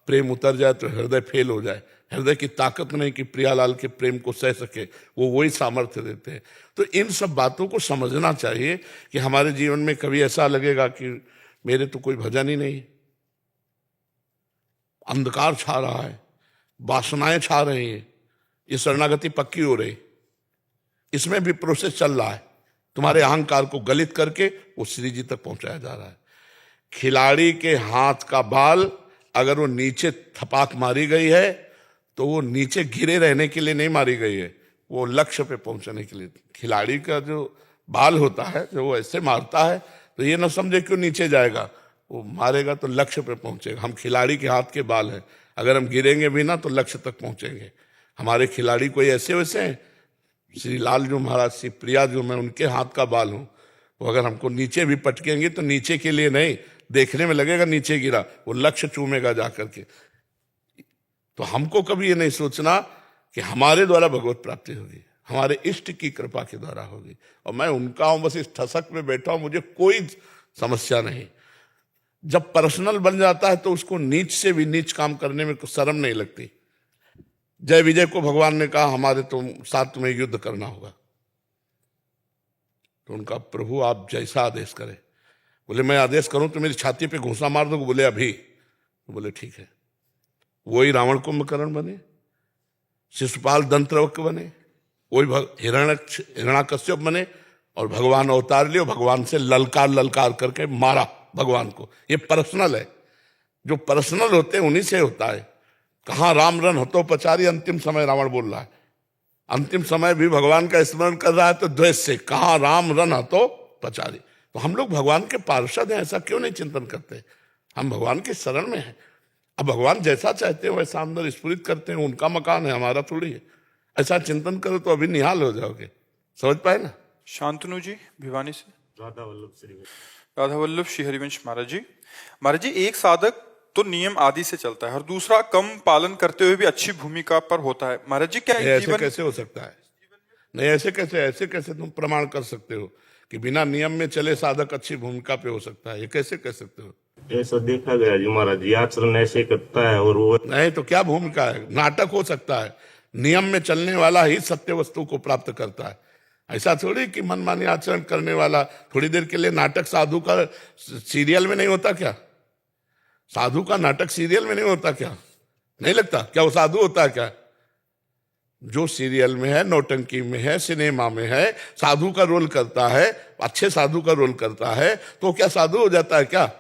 प्रेम उतर जाए तो हृदय फेल हो जाए। हृदय की ताकत नहीं कि प्रियालाल के प्रेम को सह सके, वो वही सामर्थ्य देते हैं। तो इन सब बातों को समझना चाहिए कि हमारे जीवन में कभी ऐसा लगेगा कि मेरे तो कोई भजन ही नहीं, अंधकार छा रहा है, वासनाएं छा रही हैं, ये शरणागति पक्की हो रही, इसमें भी प्रोसेस चल रहा है। तुम्हारे अहंकार को गलित करके वो श्री जी तक पहुंचाया जा रहा है। खिलाड़ी के हाथ का बाल अगर वो नीचे थपाक मारी गई है तो वो नीचे गिरे रहने के लिए नहीं मारी गई है, वो लक्ष्य पे पहुंचने के लिए। खिलाड़ी का जो बाल होता है, जो वो ऐसे मारता है तो ये ना समझे क्यों नीचे जाएगा, वो मारेगा तो लक्ष्य पे पहुंचेगा। हम खिलाड़ी के हाथ के बाल हैं, अगर हम गिरेंगे भी ना तो लक्ष्य तक पहुंचेंगे। हमारे खिलाड़ी कोई ऐसे वैसे हैं, श्री लाल जो महाराज, श्री प्रिया जो, मैं उनके हाथ का बाल हूं। वो अगर हमको नीचे भी पटकेंगे तो नीचे के लिए नहीं, देखने में लगेगा नीचे गिरा, वो लक्ष्य चूमेगा जाकर के। तो हमको कभी ये नहीं सोचना कि हमारे द्वारा भगवत प्राप्ति होगी, हमारे इष्ट की कृपा के द्वारा होगी। और मैं उनका हूं, बस इस ठसक में बैठा हूं, मुझे कोई समस्या नहीं। जब पर्सनल बन जाता है तो उसको नीच से भी नीच काम करने में कुछ शर्म नहीं लगती। जय विजय को भगवान ने कहा हमारे साथ तुम्हें युद्ध करना होगा, तो उनका प्रभु आप जैसा आदेश करें। बोले मैं आदेश करूं तो मेरी छाती पे घूंसा मार दो, बोले अभी, तो बोले ठीक है। वही रावण कुंभकर्ण बने, शिशुपाल दंत्रवक्र बने, वही हिरण्याकश्यप बने और भगवान अवतार लियो, भगवान से ललकार ललकार करके मारा भगवान को। ये पर्सनल है, जो पर्सनल होते हैं उन्हीं से होता है। कहाँ राम रन हतो पचारी, अंतिम समय रावण बोल रहा है, अंतिम समय भी भगवान का स्मरण कर रहा है तो द्वेष से, कहाँ राम रन हतो पचारी। तो हम लोग भगवान के पार्षद हैं, ऐसा क्यों नहीं चिंतन करते? हम भगवान के शरण में हैं। अब भगवान जैसा चाहते हैं वैसा अंदर स्फुरित करते हैं, उनका मकान है, हमारा थोड़ी है। ऐसा चिंतन करो तो अभी निहाल हो जाओगे। समझ पाए ना? शांतनु जी भिवानी से। राधा वल्लभ श्री राधा वल्लभ श्री हरिवंश महाराज जी। महाराज जी, एक साधक तो नियम आदि से चलता है और दूसरा कम पालन करते हुए भी अच्छी भूमिका पर होता है। महाराज जी, क्या ऐसे कैसे हो सकता है? नहीं, ऐसे कैसे तुम प्रमाण कर सकते हो कि बिना नियम में चले साधक अच्छी भूमिका पे हो सकता है? ये कैसे कह सकते हो? ऐसा देखा गया जी महाराज जी, आचरण ऐसे करता है और वो नहीं तो क्या भूमिका है? नाटक हो सकता है। नियम में चलने वाला ही सत्य वस्तु को प्राप्त करता है। ऐसा थोड़ी कि मनमानी आचरण करने वाला थोड़ी देर के लिए नाटक साधु का सीरियल में नहीं होता क्या? साधु का नाटक सीरियल में नहीं होता क्या? नहीं लगता क्या वो साधु होता है क्या? जो सीरियल में है, नौटंकी में है, सिनेमा में है, साधु का रोल करता है, अच्छे साधु का रोल करता है, तो क्या साधु हो जाता है क्या?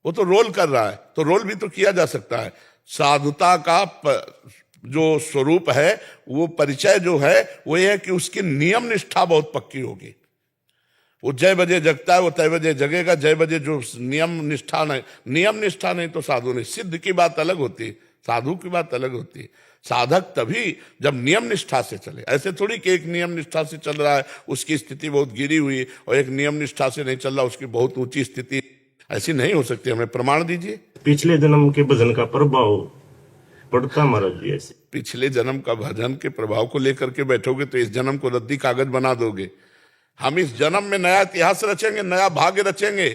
वो तो रोल कर रहा है, तो रोल भी तो किया जा सकता है। साधुता का जो स्वरूप है, वो परिचय जो है वो ये है कि उसकी नियम निष्ठा बहुत पक्की होगी। वो जय बजे जगता है, वो तय बजे जगेगा। जय बजे जो नियम निष्ठा नहीं तो साधु नहीं। सिद्ध की बात अलग होती है, साधु की बात अलग होती है। साधक तभी जब नियम निष्ठा से चले। ऐसे थोड़ी कि एक नियम निष्ठा से चल रहा है उसकी स्थिति बहुत गिरी हुई और एक नियम निष्ठा से नहीं चल रहा उसकी बहुत ऊंची स्थिति, ऐसी नहीं हो सकती। हमें प्रमाण दीजिए। पिछले जन्म के भजन का प्रभाव पड़ता महाराज जी। ऐसे पिछले जन्म का भजन के प्रभाव को लेकर के बैठोगे तो इस जन्म को रद्दी कागज बना दोगे। हम इस जन्म में नया इतिहास रचेंगे, नया भाग्य रचेंगे।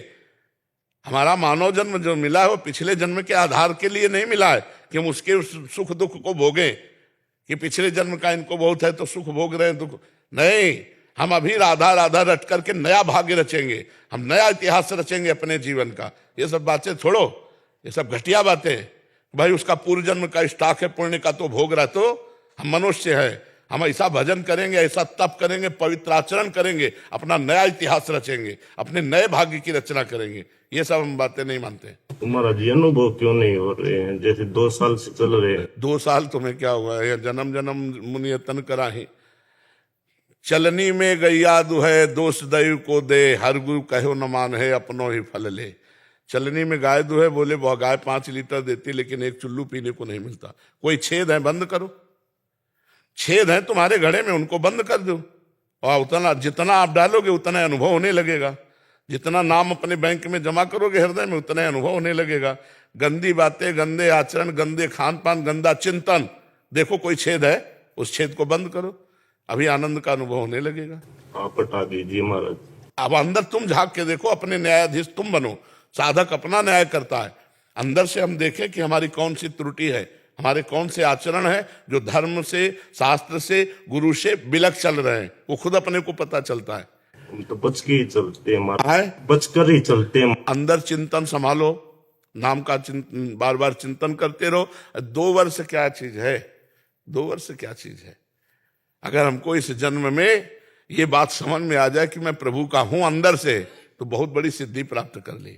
हमारा मानव जन्म जो मिला है वो पिछले जन्म के आधार के लिए नहीं मिला है कि हम उसके सुख दुख को भोगें, कि पिछले जन्म का इनको बहुत है तो सुख भोग रहे हैं दुख। नहीं, हम अभी राधा राधा रट करके नया भाग्य रचेंगे, हम नया इतिहास रचेंगे अपने जीवन का। ये सब बातें छोड़ो, ये सब घटिया बातें। भाई उसका पूर्व जन्म का स्टॉक है, पुण्य का तो भोग रहा, तो हम मनुष्य है। हम ऐसा भजन करेंगे, ऐसा तप करेंगे, पवित्र आचरण करेंगे, अपना नया इतिहास रचेंगे, अपने नए भाग्य की रचना करेंगे। ये सब हम बातें नहीं मानते। तुम्हारा जी अनुभव क्यों नहीं हो रहे हैं? जैसे 2 साल से चल रहे हैं। 2 साल तुम्हें क्या हुआ है? जन्म जन्म मुनि तन कराही, चलनी में गैया दुहे, दोष दैव को दे, हर गुरु कहो न मान है, अपनो ही फल ले। चलनी में गाय दुहे, बोले वह गाय 5 लीटर देती लेकिन एक चुल्लू पीने को नहीं मिलता। कोई छेद है, बंद करो। छेद है तुम्हारे घड़े में, उनको बंद कर दो और उतना जितना आप डालोगे उतना अनुभव होने लगेगा। जितना नाम अपने बैंक में जमा करोगे हृदय में, उतना अनुभव होने लगेगा। गंदी बातें, गंदे आचरण, गंदे खान पान, गंदा चिंतन, देखो कोई छेद है, उस छेद को बंद करो, अभी आनंद का अनुभव होने लगेगा। आप हटा दीजिए महाराज। अब अंदर तुम झांक के देखो, अपने न्यायाधीश तुम बनो। साधक अपना न्याय करता है, अंदर से हम देखें कि हमारी कौन सी त्रुटि है, हमारे कौन से आचरण है जो धर्म से, शास्त्र से, गुरु से विलग चल रहे हैं, वो खुद अपने को पता चलता है। हम तो बच के ही चलते हैं महाराज, बच कर ही चलते हैं। अंदर चिंतन संभालो, नाम का चिंतन, बार बार चिंतन करते रहो। 2 वर्ष क्या चीज है, 2 वर्ष क्या चीज है। अगर हमको इस जन्म में ये बात समझ में आ जाए कि मैं प्रभु का हूं अंदर से, तो बहुत बड़ी सिद्धि प्राप्त कर ली।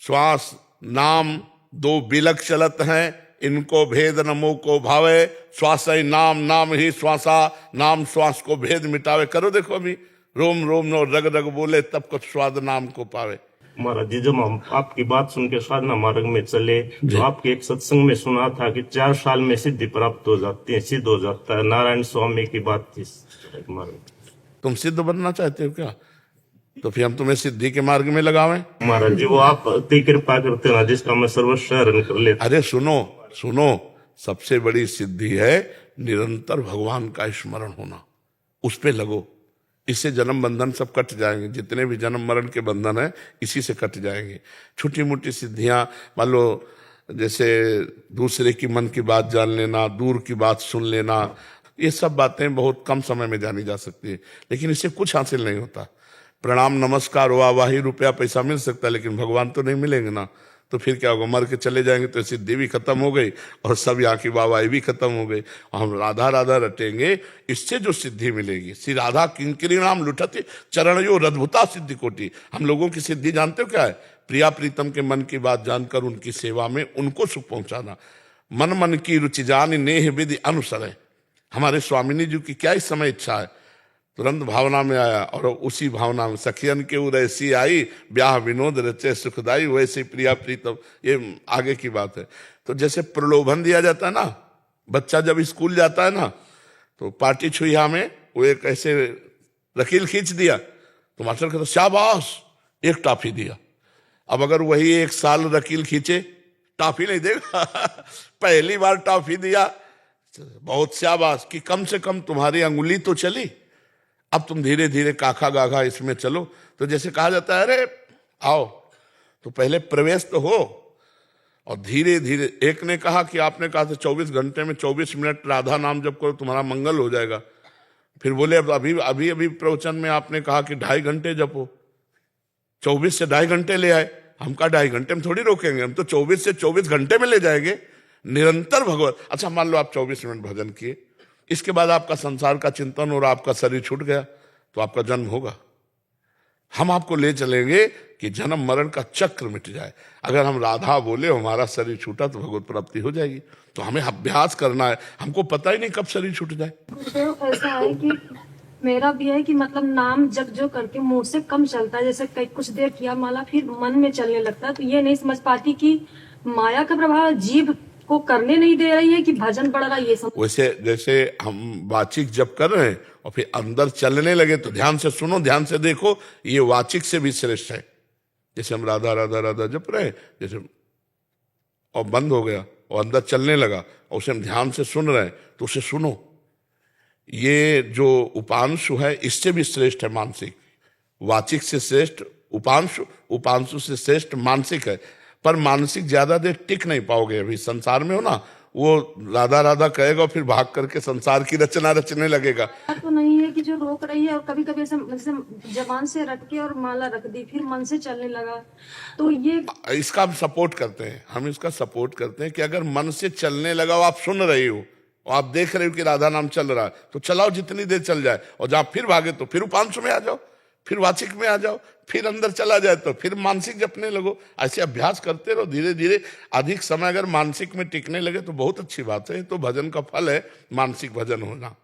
श्वास नाम 2 बिलक चलत हैं, इनको भेद नमो को भावे, श्वास ही नाम, नाम ही श्वासा, नाम श्वास को भेद मिटावे। करो देखो, अभी रोम रोम नो रग रग बोले, तब कुछ स्वाद नाम को पावे। महाराज जी, जब हम आपकी बात सुन के साधना मार्ग में चले, तो आपके एक सत्संग में सुना था कि 4 साल में सिद्धि प्राप्त हो जाती है, सिद्ध हो जाता है। नारायण स्वामी की बात थी महाराज। तुम सिद्ध बनना चाहते हो क्या? तो फिर हम तुम्हें सिद्धि के मार्ग में लगावें? महाराज जी, वो आप अति कृपा करते ना, जिसका मैं सर्वस्व हरण कर लेता। अरे सुनो सुनो, सबसे बड़ी सिद्धि है निरंतर भगवान का स्मरण होना, उस पे लगो। इससे जन्म बंधन सब कट जाएंगे, जितने भी जन्म मरण के बंधन है इसी से कट जाएंगे। छोटी मोटी सिद्धियां, मान लो जैसे दूसरे की मन की बात जान लेना, दूर की बात सुन लेना, ये सब बातें बहुत कम समय में जानी जा सकती है, लेकिन इससे कुछ हासिल नहीं होता। प्रणाम नमस्कार वाहवाही रुपया पैसा मिल सकता है, लेकिन भगवान तो नहीं मिलेंगे ना। तो फिर क्या होगा, मर के चले जाएंगे तो सिद्धि भी खत्म हो गई और सब यहाँ की वाहवाही भी खत्म हो गई। हम राधा राधा रटेंगे, इससे जो सिद्धि मिलेगी, श्री राधा किंकरी नाम लुठती चरण यो रद्भुता सिद्धि कोटि। हम लोगों की सिद्धि जानते हो क्या है? प्रिया प्रीतम के मन की बात जानकर उनकी सेवा में उनको सुख पहुंचाना। मन मन की रुचि जान नेह विधि अनुसर है। हमारे स्वामिनी जी की क्या इस समय इच्छा है? तुरंत भावना में आया और उसी भावना में सखियन के उरैसी आई, ब्याह विनोद रचे सुखदाई, वैसे प्रिया प्रीतम। ये आगे की बात है। तो जैसे प्रलोभन दिया जाता है ना, बच्चा जब स्कूल जाता है ना, तो पार्टी छुईहा में वो एक ऐसे रकील खींच दिया तो मास्टर कहता शाबाश, एक टॉफी दिया। अब अगर वही 1 साल रकील खींचे, टॉफी नहीं देगा। पहली बार टॉफी दिया, बहुत शाबाश कि कम से कम तुम्हारी अंगुली तो चली, अब तुम धीरे धीरे काखा गाखा इसमें चलो। तो जैसे कहा जाता है, अरे आओ, तो पहले प्रवेश तो हो और धीरे धीरे। एक ने कहा कि आपने कहा था 24 घंटे में 24 मिनट राधा नाम जप करो तुम्हारा मंगल हो जाएगा। फिर बोले अब अभी प्रवचन में आपने कहा कि 2.5 घंटे जपो, 24 से 2.5 घंटे ले आए। हम कहा 2.5 घंटे में थोड़ी रोकेंगे, हम तो 24 से 24 घंटे में ले जाएंगे। निरंतर भगवत। अच्छा मान लो आप 24 मिनट भजन किए, इसके बाद आपका संसार का चिंतन और आपका शरीर छूट गया, तो आपका जन्म होगा। हम आपको ले चलेंगे कि जन्म मरण का चक्र मिट जाए। अगर हम राधा बोले हमारा शरीर छूटा तो भगवत प्राप्ति हो जाएगी। तो हमें अभ्यास करना है, हमको पता ही नहीं कब शरीर छूट जाए। गुरुदेव ऐसा है कि मेरा भी है कि मतलब नाम जब जो करके मुंह से कम चलता है, जैसे कई कुछ देर किया माला फिर मन में चलने लगता है। तो ये नहीं समझ पाती कि माया का प्रभाव जीभ को करने नहीं दे रही है कि भजन बढ़ रहा है, ये समझ। वैसे जैसे हम वाचिक जप कर रहे हैं और फिर अंदर चलने लगे तो ध्यान से सुनो, ध्यान से देखो, ये वाचिक से भी श्रेष्ठ है। जैसे हम राधा राधा राधा जप रहे हैं, जैसे और बंद हो गया और अंदर चलने लगा और उसे हम ध्यान से सुन रहे हैं, तो उसे सुनो। ये जो उपांशु है इससे भी श्रेष्ठ है मानसिक। वाचिक से श्रेष्ठ उपांशु, उपांशु से श्रेष्ठ मानसिक है। पर मानसिक ज्यादा देर टिक नहीं पाओगे। अभी संसार में हो ना, वो राधा राधा कहेगा और फिर भाग करके संसार की रचना रचने लगेगा। तो नहीं है कि जो रोक रही है, और कभी कभी ऐसे जबान से रख के और माला रख दी फिर मन से चलने लगा, तो ये इसका हम सपोर्ट करते हैं। हम इसका सपोर्ट करते हैं कि अगर मन से चलने लगा और आप सुन रहे हो और आप देख रहे हो कि राधा नाम चल रहा है, तो चलाओ जितनी देर चल जाए। और जहां फिर भागे तो फिर उपांशु में आ जाओ, फिर वाचिक में आ जाओ, फिर अंदर चला जाए तो फिर मानसिक जपने लगो। ऐसे अभ्यास करते रहो धीरे धीरे। अधिक समय अगर मानसिक में टिकने लगे तो बहुत अच्छी बात है। तो भजन का फल है मानसिक भजन होना।